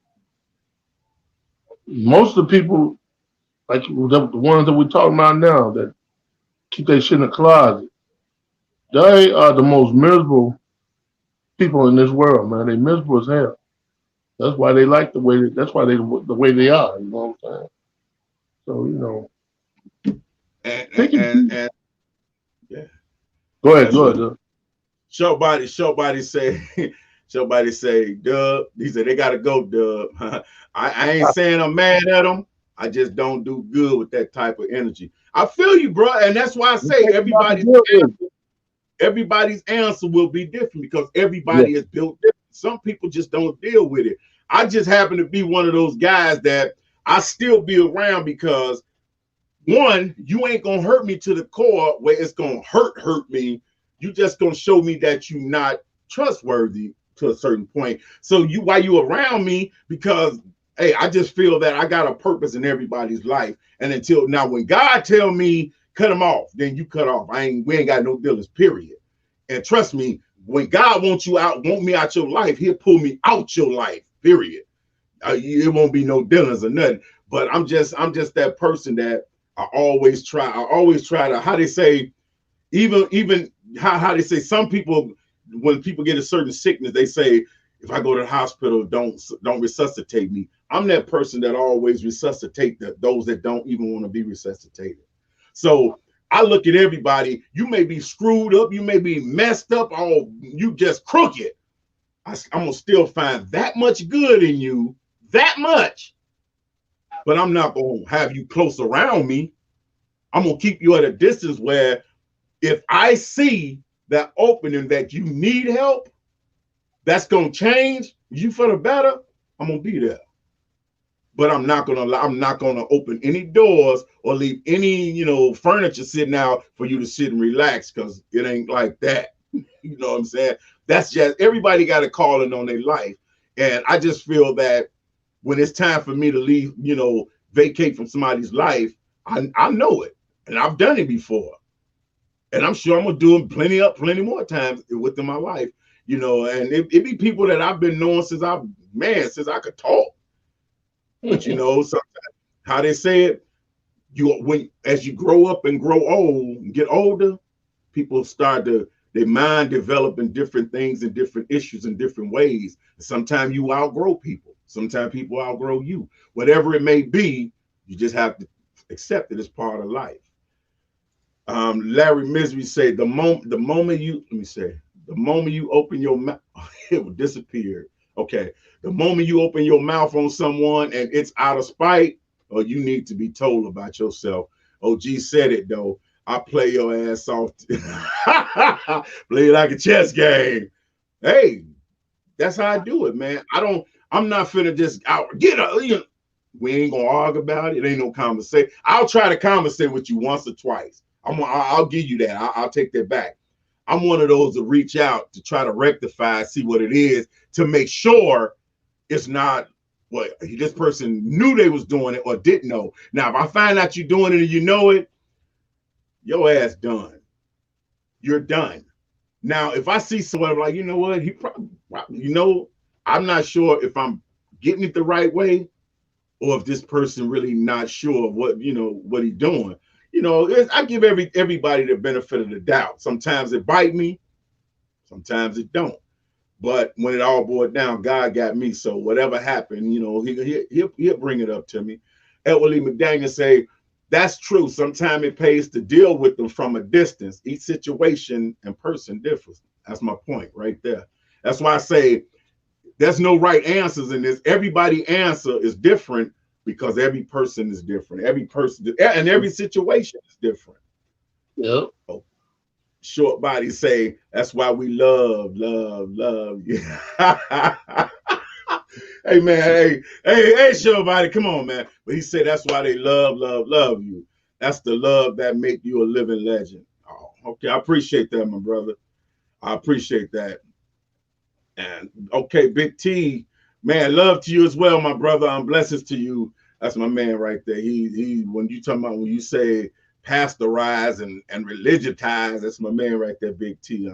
Most of the people, like the ones that we're talking about now, that keep their shit in the closet, they are the most miserable people in this world, man. They miserable as hell. That's why they like the way. That's why they the way they are. You know what I'm saying? So you know. And yeah. Go ahead. Showbody say, Dub. He said they gotta go, Dub. I ain't saying I'm mad at them. I just don't do good with that type of energy. I feel you, bro, and that's why I say everybody's answer will be different because everybody is built different. Some people just don't deal with it. I just happen to be one of those guys that I still be around because one, you ain't gonna hurt me to the core where it's gonna hurt me. You just gonna show me that you're not trustworthy to a certain point. So why you around me? Because hey, I just feel that I got a purpose in everybody's life. And until now, when God tell me cut them off, then you cut off. We ain't got no dealings, period. And trust me, when God want me out your life, he'll pull me out your life, period. It won't be no dealings or nothing. But I'm just that person that I always try to, how they say, even how they say, some people, when people get a certain sickness, they say, if I go to the hospital, don't resuscitate me. I'm that person that always resuscitate those that don't even want to be resuscitated. So I look at everybody, you may be screwed up, you may be messed up, or you just crooked. I'm gonna still find that much good in you, that much, but I'm not gonna have you close around me. I'm gonna keep you at a distance where if I see that opening that you need help, that's gonna change you for the better, I'm gonna be there. But I'm not gonna open any doors or leave any, furniture sitting out for you to sit and relax, because it ain't like that. You know what I'm saying? That's just, everybody got a calling on their life. And I just feel that when it's time for me to leave, vacate from somebody's life, I know it. And I've done it before. And I'm sure I'm gonna do it plenty more times within my life. And it be people that I've been knowing since I could talk. But sometimes how they say it, as you grow up and grow old and get older, people start to, their mind develop in different things and different issues in different ways. Sometimes you outgrow people. Sometimes people outgrow you. Whatever it may be, you just have to accept it as part of life. Larry Misery say the moment you open your mouth, it will disappear. Okay, the moment you open your mouth on someone and it's out of spite, or you need to be told about yourself. OG said it though. I play your ass off. Play it like a chess game. Hey, that's how I do it, man. I'm not finna just get a. You know, we ain't gonna argue about it. It ain't no conversation. I'll try to conversate with you once or twice. I'll give you that. I'll take that back. I'm one of those to reach out to try to rectify, see what it is, to make sure it's not what this person knew they was doing it or didn't know. Now, if I find out you're doing it and you know it, your ass done. You're done. Now, if I see someone like, you know what, he probably, you know, I'm not sure if I'm getting it the right way or if this person really not sure of what, you know, what he's doing. You know, I give everybody the benefit of the doubt. Sometimes it bite me, sometimes it don't. But when it all boiled down, God got me. So whatever happened, you know, he'll bring it up to me. Edward Lee McDaniel say, that's true. Sometimes it pays to deal with them from a distance. Each situation and person differs. That's my point right there. That's why I say there's no right answers in this. Everybody's answer is different because every person is different. Every person and every situation is different. Yep. Oh, short body say that's why we love. Yeah. Hey man, hey, short body, come on, man. But he said that's why they love you. That's the love that make you a living legend. Oh, okay, I appreciate that, my brother. I appreciate that. And okay, Big T, man, love to you as well, my brother. Blessings to you. That's my man right there. He when you talking about when you say pasteurize and religiotize, that's my man right there, Big T.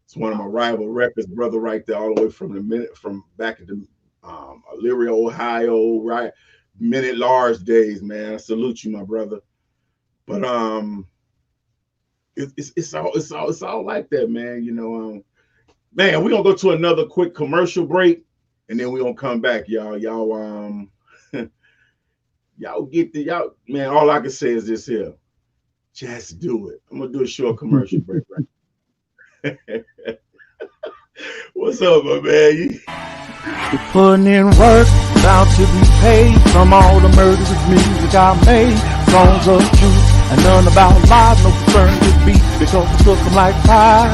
It's one of my rival records, brother, right there, all the way from back at the Elyria, Ohio, right? Minute Large days, man. I salute you, my brother. But it's all like that, man. You know, man, we're gonna go to another quick commercial break, and then we're gonna come back, y'all. Y'all y'all man. All I can say is this here. Just do it. I'm gonna do a short commercial break, right? What's up, my man? You're putting in work, bound to be paid from all the murderous music I made. Songs of truth and none about lies, no concern with beat because I took them like fire.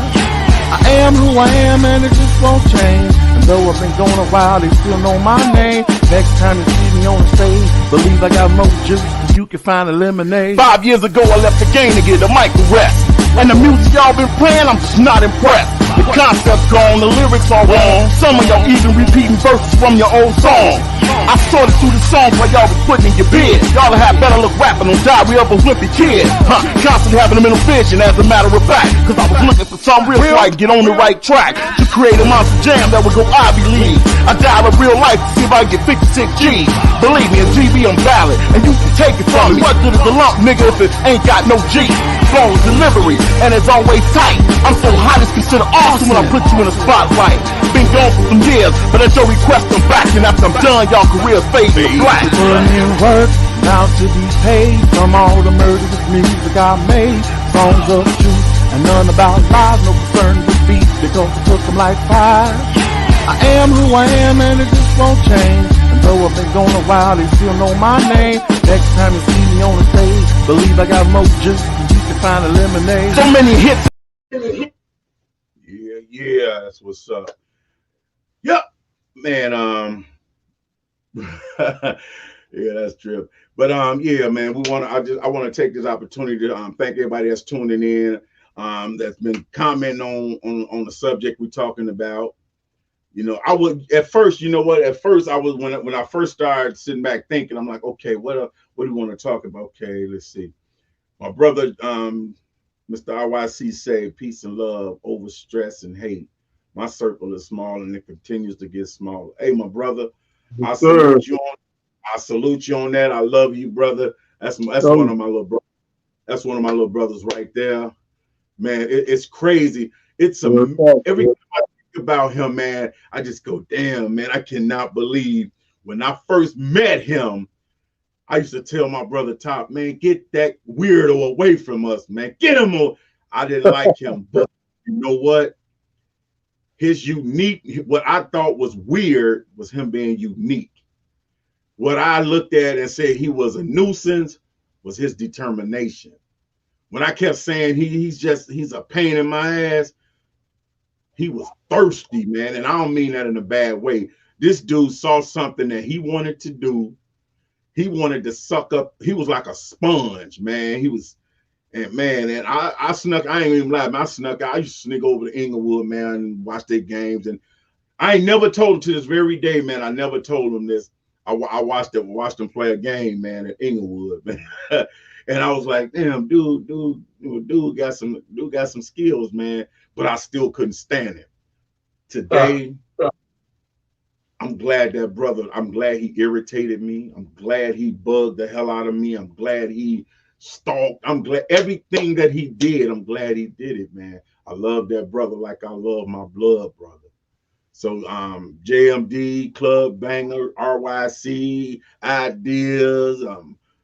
I am who I am and it just won't change. And though I've been going a while, they still know my name. Next time you see me on the stage, believe I got more juice than you can find a lemonade. 5 years ago I left the game to get a mic arrest. And the music y'all been playing, I'm just not impressed. The concept's gone, the lyrics are wrong. Some of y'all even repeating verses from your old song. I sorted through the songs while y'all was putting in your bed. Y'all have better look rapping on Diary of a Wimpy Kid. Constantly having them in a vision as a matter of fact. Cause I was looking for some real so I can get on the right track. To create a monster jam that would go Ivy League. I dialed up real life to see if I can get 56 G's. Believe me, a GB I'm valid, and you can take it from me. What good is a lump, nigga, if it ain't got no G? Flawless delivery, and it's always tight. I'm so hot it's considered awesome when I put you in a spotlight. Been gone for some years, but at your request I'm back, and after I'm done, y'all careers fade to black. Putting in work, now to be paid from all the murderous music I made. Songs of truth and none about lies, no concern with beat because I took them like fire. I am who I am and it just won't change. And though I've been gone a while, they still know my name. Next time you see me on the stage, believe I got more juice than you can find a lemonade. So many hits. Yeah, that's what's up. Yep, man. Yeah, that's true. But yeah, man, I want to take this opportunity to thank everybody that's tuning in, that's been commenting on the subject we're talking about. You know, I would at first, you know what? At first, I was when I first started sitting back thinking, I'm like, okay, what do you want to talk about? Okay, let's see. My brother, Mr. RYC say, peace and love over stress and hate. My circle is small and it continues to get smaller. Hey, my brother, I salute you on that. I love you, brother. That's one of my little brothers. That's one of my little brothers right there. Man, it's crazy. It's every time I think about him, man, I just go, damn, man, I cannot believe when I first met him, I used to tell my brother Top, man, get that weirdo away from us, man. Get him on. I didn't like him, but you know what? His unique, what I thought was weird was him being unique. What I looked at and said he was a nuisance was his determination. When I kept saying he's a pain in my ass, he was thirsty, man. And I don't mean that in a bad way. This dude saw something that he wanted to do. He wanted to suck up. He was like a sponge, man. He was, and man, and I snuck, I ain't even lie, man, I snuck out. I used to sneak over to Inglewood, man, and watch their games. And I ain't never told him to this very day, man. I never told him this. I watched them play a game, man, at Inglewood, man. And I was like, damn, dude got some skills, man. But I still couldn't stand him. Today, I'm glad he irritated me. I'm glad he bugged the hell out of me. I'm glad he stalked. I'm glad everything that he did, I'm glad he did it, man. I love that brother like I love my blood brother. So JMD, Club Banger, RYC, Ideas,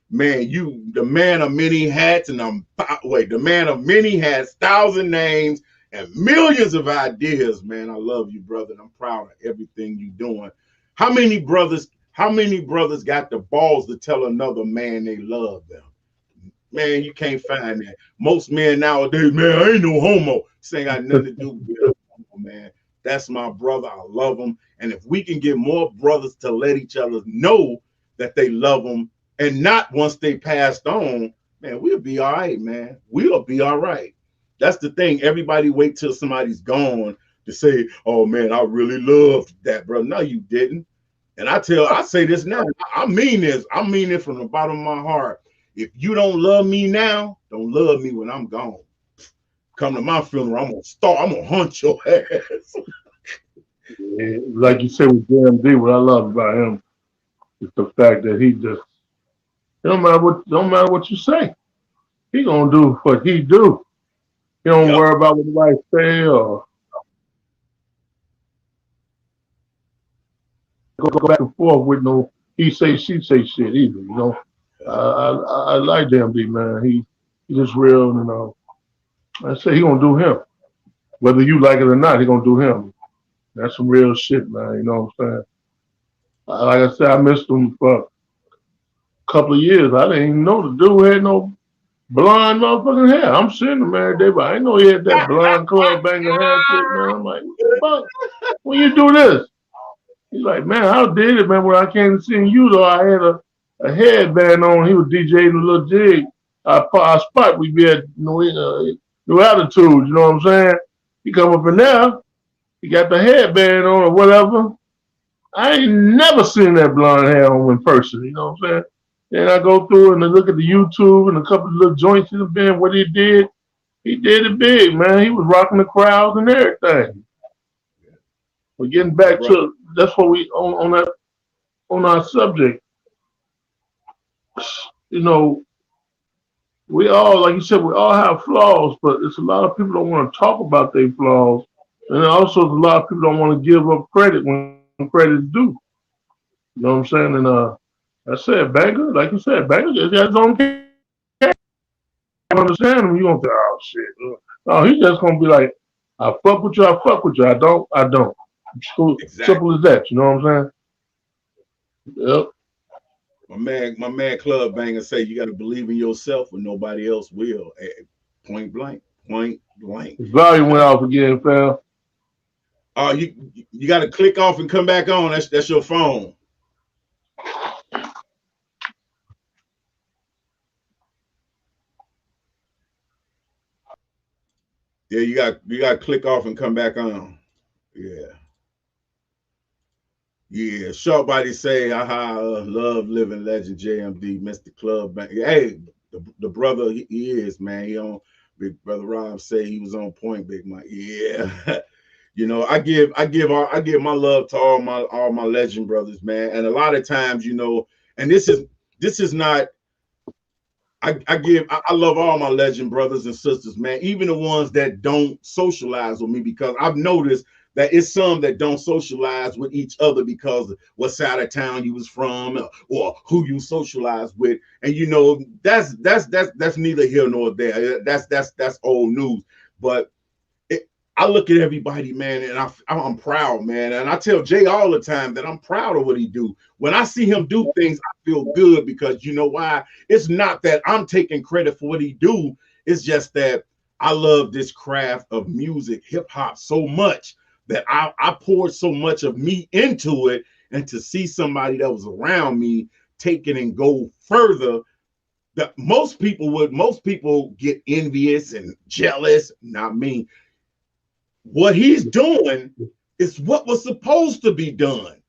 man, you the man of many hats, and the man of many hats, 1,000 names, and millions of ideas, man. I love you, brother, and I'm proud of everything you're doing. How many brothers got the balls to tell another man they love them? Man, you can't find that. Most men nowadays, man, I ain't no homo. This ain't got nothing to do with it, man. That's my brother. I love him. And if we can get more brothers to let each other know that they love them, and not once they passed on, man, we'll be all right, man. We'll be all right. That's the thing. Everybody wait till somebody's gone to say, oh man, I really loved that, bro. No, you didn't. And I say this now. I mean this. I mean it from the bottom of my heart. If you don't love me now, don't love me when I'm gone. Come to my funeral, I'm gonna hunt your ass. Like you said with JMD, what I love about him is the fact that he just don't matter what you say. He gonna do what he do. He don't worry about what anybody say or go back and forth with no he say she say shit either. You know, I like JMD, man. He just real, you know. I say he gonna do him, whether you like it or not. He gonna do him. That's some real shit, man. You know what I'm saying? Like I said, I missed him for a couple of years. I didn't even know the dude had no blonde motherfucking hair. I'm seeing him every day, but I didn't know he had that blonde Club Banger hair shit, man. I'm like, what the fuck? When you do this? He's like, man, how did it, man? When I came to see you, though, I had a headband on. He was DJing a little jig. Our spot, we be at New Attitude, you know what I'm saying? He come up in there. He got the headband on or whatever. I ain't never seen that blonde hair on in person, you know what I'm saying? Then I go through and I look at the YouTube and a couple of little joints in the band, what he did it big, man. He was rocking the crowds and everything. We're getting back to that's what we on our subject. You know, we all, like you said, we all have flaws, but it's a lot of people don't want to talk about their flaws. And also a lot of people don't want to give up credit when credit is due. You know what I'm saying? And I said, Banger, like you said, Banger just got his own case. I understand him. You gonna say, oh shit. No, he's just gonna be like, I fuck with you, I don't. Exactly. Simple as that, you know what I'm saying? Yep. My man Club Banger say you gotta believe in yourself or nobody else will. Point blank. His volume went off again, fam. You gotta click off and come back on. That's your phone. Yeah, you got to click off and come back on. Yeah. Short body say, love living legend JMD, Mr. Club Bank. Hey, the brother he is, man. He on Big Brother Rob say he was on point, Big Mike. Yeah. You know, I give my love to all my legend brothers, man. And a lot of times, you know, and this is not I love all my legend brothers and sisters, man, even the ones that don't socialize with me, because I've noticed that it's some that don't socialize with each other because of what side of town you was from or who you socialize with. And you know, that's neither here nor there. That's old news. But I look at everybody, man, and I'm proud, man. And I tell Jay all the time that I'm proud of what he do. When I see him do things, I feel good, because you know why? It's not that I'm taking credit for what he do. It's just that I love this craft of music, hip hop, so much that I poured so much of me into it. And to see somebody that was around me take it and go further, that most people get envious and jealous. Not me. What he's doing is what was supposed to be done.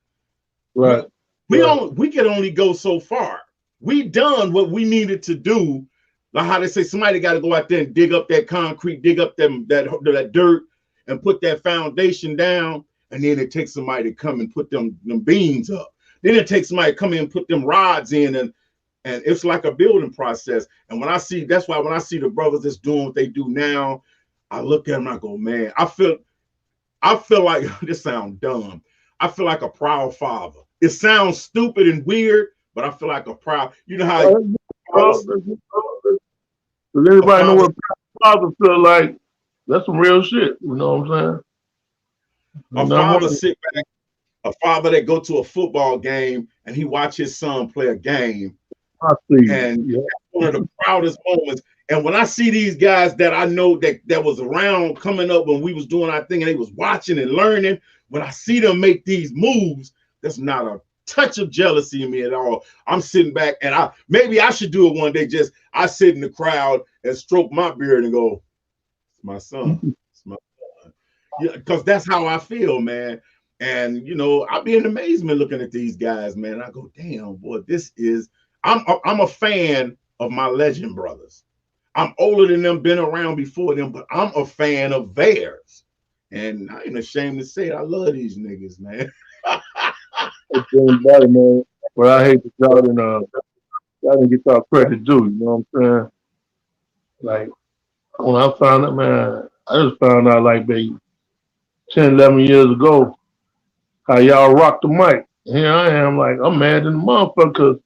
Right. We can only go so far. We done what we needed to do. Like how they say, somebody got to go out there and dig up that concrete, dig up that dirt, and put that foundation down. And then it takes somebody to come and put them beams up. Then it takes somebody to come in and put them rods in, and it's like a building process. And that's why when I see the brothers that's doing what they do now, I look at them and I go, man, I feel like this sounds dumb. I feel like a proud father. It sounds stupid and weird, but I feel like a proud, you know how does anybody know what father feel like? That's some real shit. You know what I'm saying? a father that go to a football game and he watch his son play a game. I see. And that's one of the proudest moments. And when I see these guys that I know that was around coming up when we was doing our thing and they was watching and learning, when I see them make these moves, there's not a touch of jealousy in me at all. I'm sitting back, and maybe I should do it one day. Just I sit in the crowd and stroke my beard and go, "It's my son, it's my son," yeah, because that's how I feel, man. And you know, I be in amazement looking at these guys, man. I go, "Damn, boy, this is." I'm a fan of my legend brothers. I'm older than them, been around before them, but I'm a fan of theirs. And I ain't ashamed to say it. I love these niggas, man. It's doing better, man. But I hate that y'all didn't get y'all credit due. You know what I'm saying? Like when I found out, man, I just found out like maybe 10, 11 years ago how y'all rock the mic. Here I am, like I'm mad in the motherfucker. 'Cause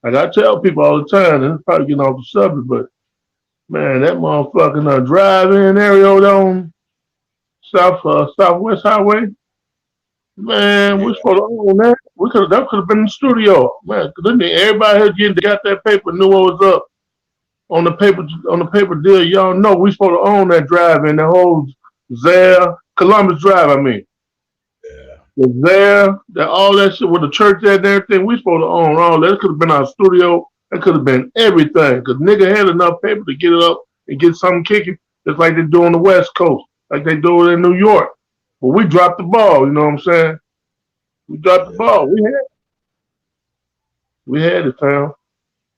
like I tell people all the time, and it's probably getting off the subject, but man, that motherfucking drive-in area on Southwest Highway, man, we're supposed to own that. That could have been in the studio, man. Cause everybody had got that paper, knew what was up on the paper deal. Y'all know we supposed to own that drive-in, the whole Columbus Drive. I mean, all that shit with the church and everything. We supposed to own all that. It could have been our studio. It could have been everything. Cause nigga had enough paper to get it up and get something kicking, just like they do on the West Coast, like they do it in New York. But we dropped the ball. You know what I'm saying? We dropped the ball. We had it, fam.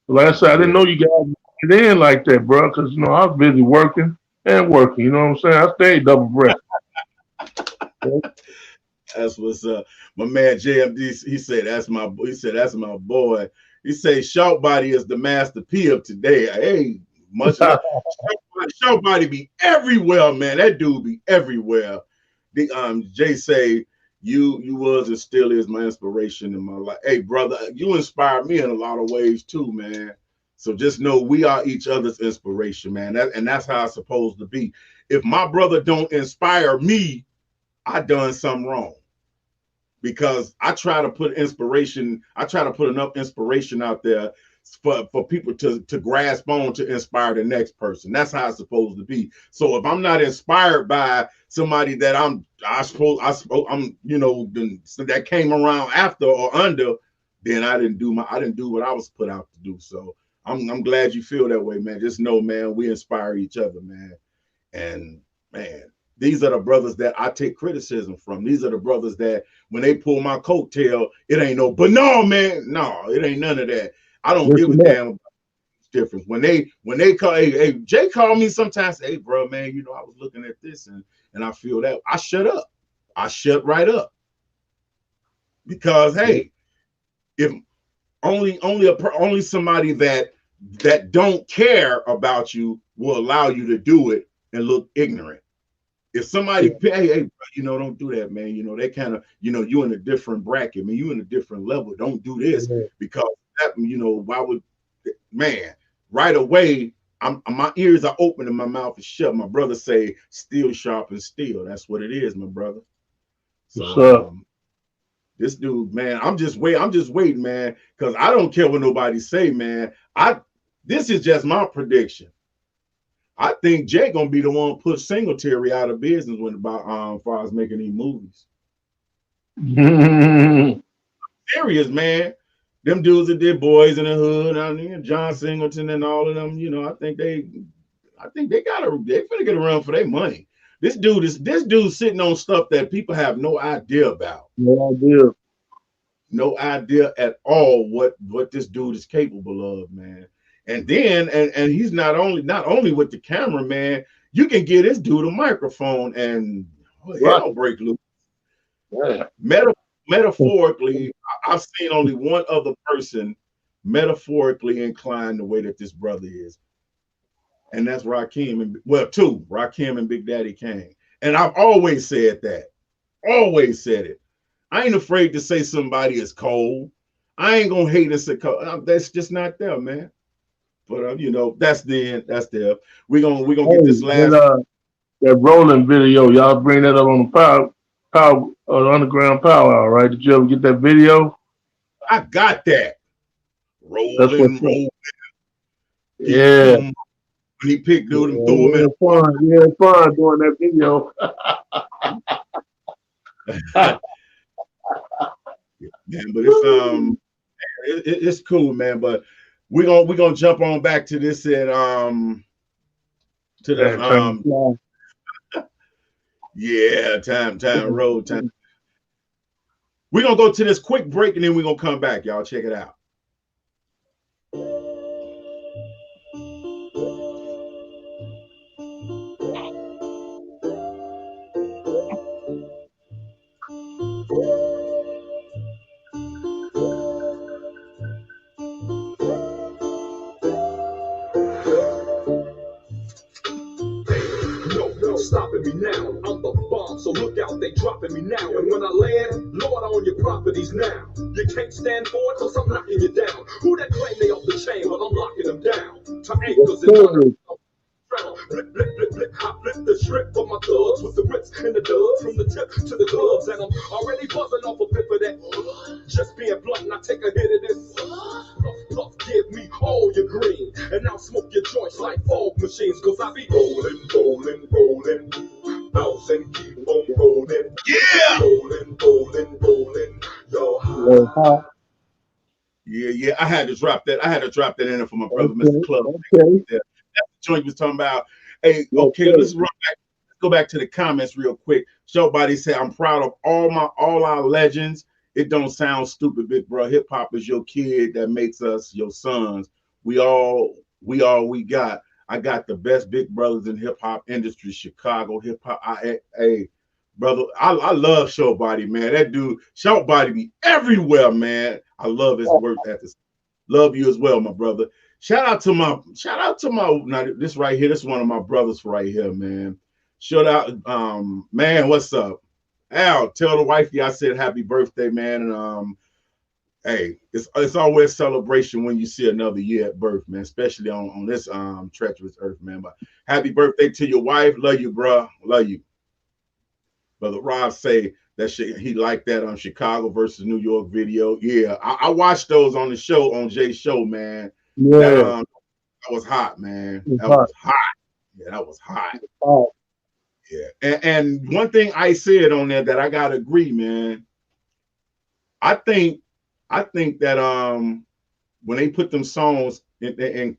Like I said, I didn't know you guys get in like that, bro. Cause you know I was busy working. You know what I'm saying? I stayed double breath. That's what's up. My man JMD, he said that's my boy. He say Shout Body is the Master P of today. Hey, much Shout Body be everywhere, man. That dude be everywhere. Jay say you was and still is my inspiration in my life. Hey, brother, you inspire me in a lot of ways too, man. So just know we are each other's inspiration, man. And that's how it's supposed to be. If my brother don't inspire me, I done something wrong. Because I try to put enough inspiration out there for people to grasp on to inspire the next person. That's how it's supposed to be. So if I'm not inspired by somebody that I'm you know, that came around after or under, then I didn't do what I was put out to do. So I'm glad you feel that way, man. Just know, man, we inspire each other, man. And man, these are the brothers that I take criticism from. These are the brothers that when they pull my coattail, it ain't no, but no, man, no, it ain't none of that. I don't give a damn about the difference. When they call, hey, Jay called me sometimes, hey, bro, man, you know, I was looking at this and I feel that. I shut up. I shut right up. Because, hey, if only somebody that don't care about you will allow you to do it and look ignorant. If somebody pay, hey, you know, don't do that, man. You know, they kind of, you know, you in a different bracket, man. You in a different level. Don't do this because that, you know, why would, man? Right away, my ears are open and my mouth is shut. My brother say, "Steel sharpens steel." That's what it is, my brother. So this dude, man, I'm just waiting, man, because I don't care what nobody say, man. This is just my prediction. I think Jay gonna be the one put Singletary out of business when about far as making these movies. Serious, man. Them dudes that did Boys in the Hood, I mean, John Singleton and all of them, you know, I think they finna get around for their money. This dude sitting on stuff that people have no idea about. No idea at all what this dude is capable of, man. And then and he's not only with the camera, man, you can get this dude a microphone and hell break loose. Metaphorically, I've seen only one other person metaphorically inclined the way that this brother is. And that's Rakim Rakim and Big Daddy Kane. And I've always said that. Always said it. I ain't afraid to say somebody is cold. I ain't gonna hate and say cold. That's just not there, man. But you know, that's there. We're gonna get this last that rolling video. Y'all bring that up on the power underground power hour, right? Did you ever get that video? I got that. Rolling. Yeah. When he picked dude and threw him in. He had fun doing that video. Man, but it's cool, man. But we're gonna jump on back to this and road time. We're gonna go to this quick break and then we're gonna come back, y'all. Check it out. Stopping me now, I'm the bomb, so look out, they dropping me now. And when I land, Lord, I own your properties now. You can't stand for it, cause I'm knocking you down. Who that claim they off the chain, but I'm locking them down. To anchors and flip, hop, flip the strip for my thugs with the rips and the dubs from the tip to the clubs. And I'm already buzzing off a bit of that. Just being blunt, and I take a hit of this. Puff, give me all your green. And now smoke your joints like fog machines. Cause I be rolling. Bounce and keep on rolling. Yeah! Rolling. Yo, Yeah. I had to drop that in there for my brother, Mr. Club. Okay. That's the joint was talking about. Hey, okay, let's go back to the comments real quick. Showbody said, I'm proud of all our legends. It don't sound stupid, big bro. Hip hop is your kid that makes us your sons. We we got. I got the best big brothers in hip hop industry, Chicago hip hop. Hey, brother, I love Showbody, man. That dude, Showbody be everywhere, man. I love his work ethic. Love you as well, my brother. Shout out to my now this right here. This is one of my brothers right here, man. Shout out, man, what's up? Al, tell the wifey I said happy birthday, man. And hey, it's always celebration when you see another year at birth, man, especially on this treacherous earth, man. But happy birthday to your wife. Love you, bro. Love you. Brother Rob say that he liked that Chicago versus New York video. Yeah, I watched those on the show, on Jay's show, man. Yeah. That was hot, man. That was hot. Yeah, that was hot. Yeah. And one thing I said on there that I gotta agree, man. I think that when they put them songs in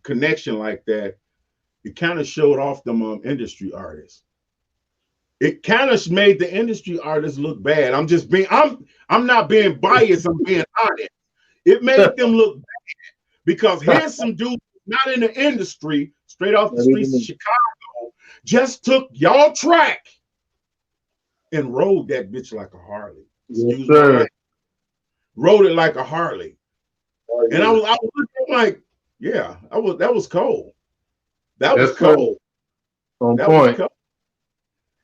connection like that, it kind of showed off them industry artists. It kind of made the industry artists look bad. I'm not being biased, I'm being honest. It made them look bad because here's some dude not in the industry, straight off the streets of Chicago, just took y'all track and rode that bitch like a Harley. Excuse me. Rode it like a Harley. And I was looking like, yeah, that was cold. That was cold. On point.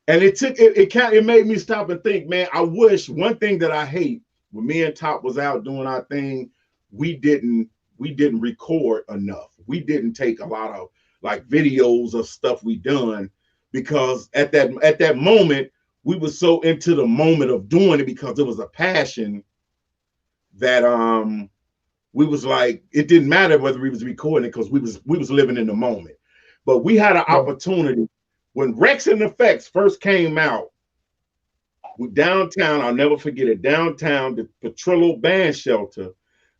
And it made me stop and think, man, I wish one thing that I hate when me and Top was out doing our thing, we didn't record enough. We didn't take a lot of like videos of stuff we done because at that moment we were so into the moment of doing it because it was a passion that we was like it didn't matter whether we was recording it because we was living in the moment. But we had an opportunity when Rex and Effects first came out. Downtown, I'll never forget it. Downtown, the Petrillo Band Shelter,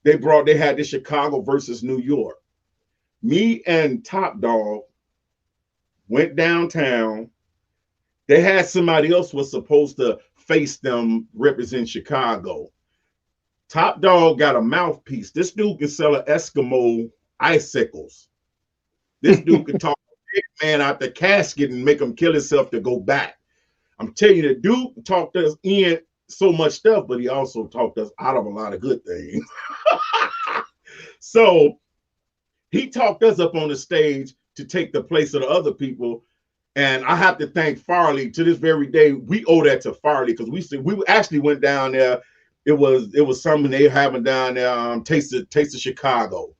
they had the Chicago versus New York. Me and Top Dog went downtown. They had somebody else was supposed to face them, represent Chicago. Top Dog got a mouthpiece. This dude can sell an Eskimo icicles. This dude can talk a big man out the casket and make him kill himself to go back. I'm telling you, the dude talked us in so much stuff, but he also talked us out of a lot of good things. So he talked us up on the stage to take the place of the other people. And I have to thank Farley to this very day. We owe that to Farley because we actually went down there. It was something they having down there, Taste of Chicago.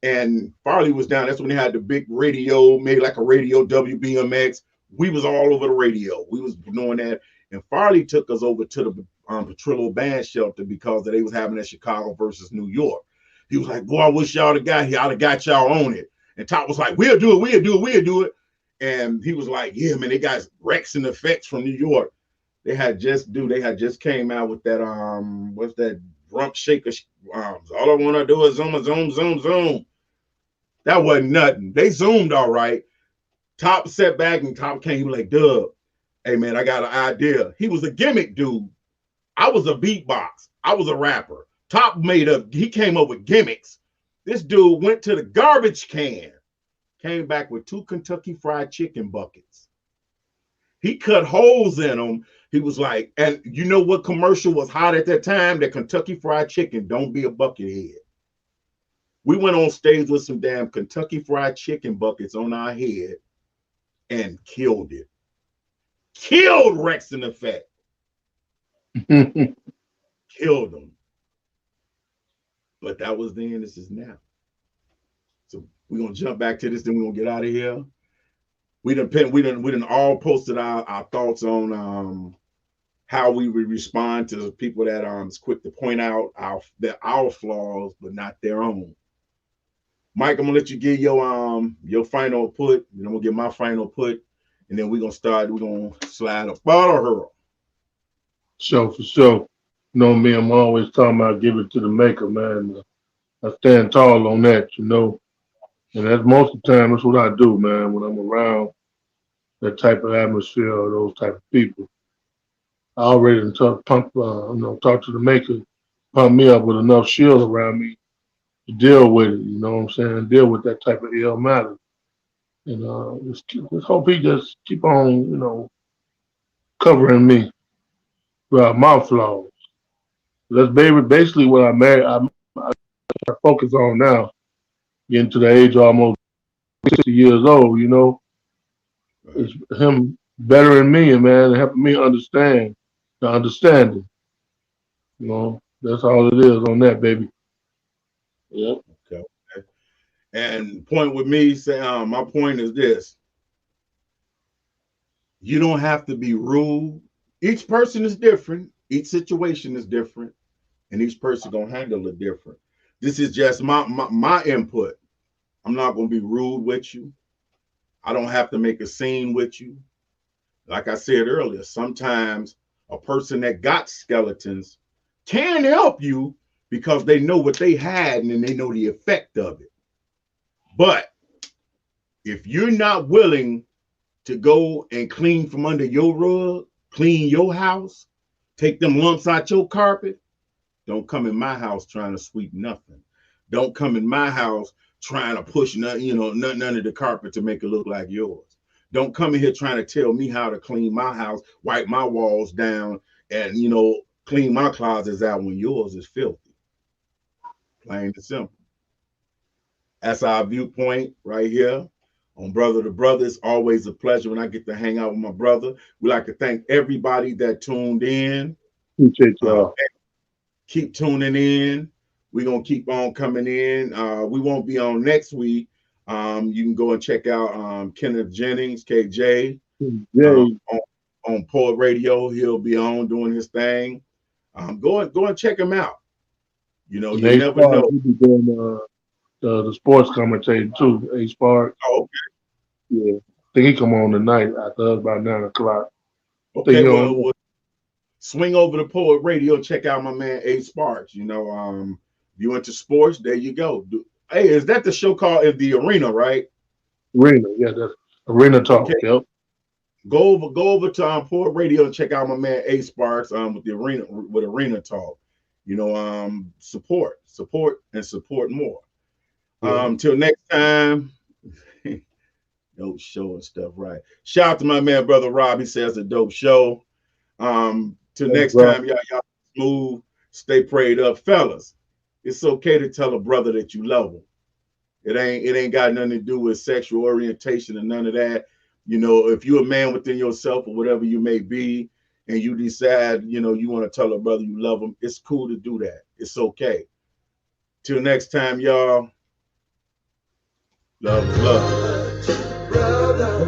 And Farley was down. That's when they had the big radio, made like a radio WBMX. We was all over the radio. We was doing that. And Farley took us over to the Petrillo Band Shelter because they was having that Chicago versus New York. He was like, boy, I wish y'all had got here. I'd have got y'all on it. And Top was like, we'll do it. And he was like, yeah, man, they got Rex and Effects from New York. They had just came out with that, what's that rump shaker? All I want to do is zoom. That wasn't nothing. They zoomed all right. Top sat back and Top came. He was like, Dub, hey, man, I got an idea. He was a gimmick dude. I was a beatbox. I was a rapper. Top he came up with gimmicks. This dude went to the garbage can, came back with 2 Kentucky Fried Chicken buckets. He cut holes in them. He was like, and you know what commercial was hot at that time? That Kentucky Fried Chicken, don't be a bucket head. We went on stage with some damn Kentucky Fried Chicken buckets on our head and killed it. Killed Rex in Effect. Killed them. But that was then, this is now. So we're gonna jump back to this, then we're gonna get out of here. We done all posted our thoughts on how we would respond to people that is quick to point out our flaws, but not their own. Mike, I'm gonna let you give your final put, and I'm gonna give my final put, and then we're gonna slide a bottle her. For sure. You know me, I'm always talking about give it to the maker, man. I stand tall on that, you know. And that's most of the time, that's what I do, man, when I'm around that type of atmosphere or those type of people. I already talk to the maker, pump me up with enough shields around me to deal with it, you know what I'm saying? Deal with that type of ill matter. And just hope he just keep on, you know, covering me throughout my flaws. That's basically what I focus on now, getting to the age of almost 60 years old, you know. It's him bettering me, man, and helping me understand the understanding. You know, that's all it is on that, baby. Yep. Okay. And point with me, my point is this. You don't have to be rude. Each person is different. Each situation is different. And each person gonna handle it different. This is just my input. I'm not gonna be rude with you. I don't have to make a scene with you. Like I said earlier, sometimes a person that got skeletons can help you because they know what they had and they know the effect of it. But if you're not willing to go and clean from under your rug, clean your house, take them lumps out your carpet, don't come in my house trying to sweep nothing. Don't come in my house trying to push nothing under the carpet to make it look like yours. Don't come in here trying to tell me how to clean my house, wipe my walls down, and clean my closets out when yours is filthy. Plain and simple. That's our viewpoint right here on Brother to Brother. It's always a pleasure when I get to hang out with my brother. We like to thank everybody that tuned in. Appreciate y'all. Keep tuning in. We're going to keep on coming in. We won't be on next week. You can go and check out Kenneth Jennings, KJ, on Poet Radio. He'll be on doing his thing. Go and check him out. You know, you never know. He'll be doing the sports commentator too, A Spark. Oh, okay. Yeah. I think he come on tonight after about 9 o'clock. Okay, well, swing over to Poet Radio and check out my man A Sparks. You know, if you into sports, there you go. Hey, is that the show called The Arena, right? Arena, yeah, that's Arena Talk. Okay. Yep. Go over to Poet Radio and check out my man A Sparks with the Arena Talk. You know, support more. Yeah. Till next time. Dope show and stuff, right? Shout out to my man, Brother Rob. He says a dope show. Till next time, y'all smooth, stay prayed up, fellas. It's okay to tell a brother that you love him. It ain't got nothing to do with sexual orientation and none of that. You know, if you're a man within yourself or whatever you may be, and you decide, you know, you want to tell a brother you love him, it's cool to do that. It's okay. Till next time, y'all. Love is love. Brother.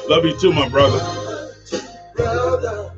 Love you too, my brother. Brother.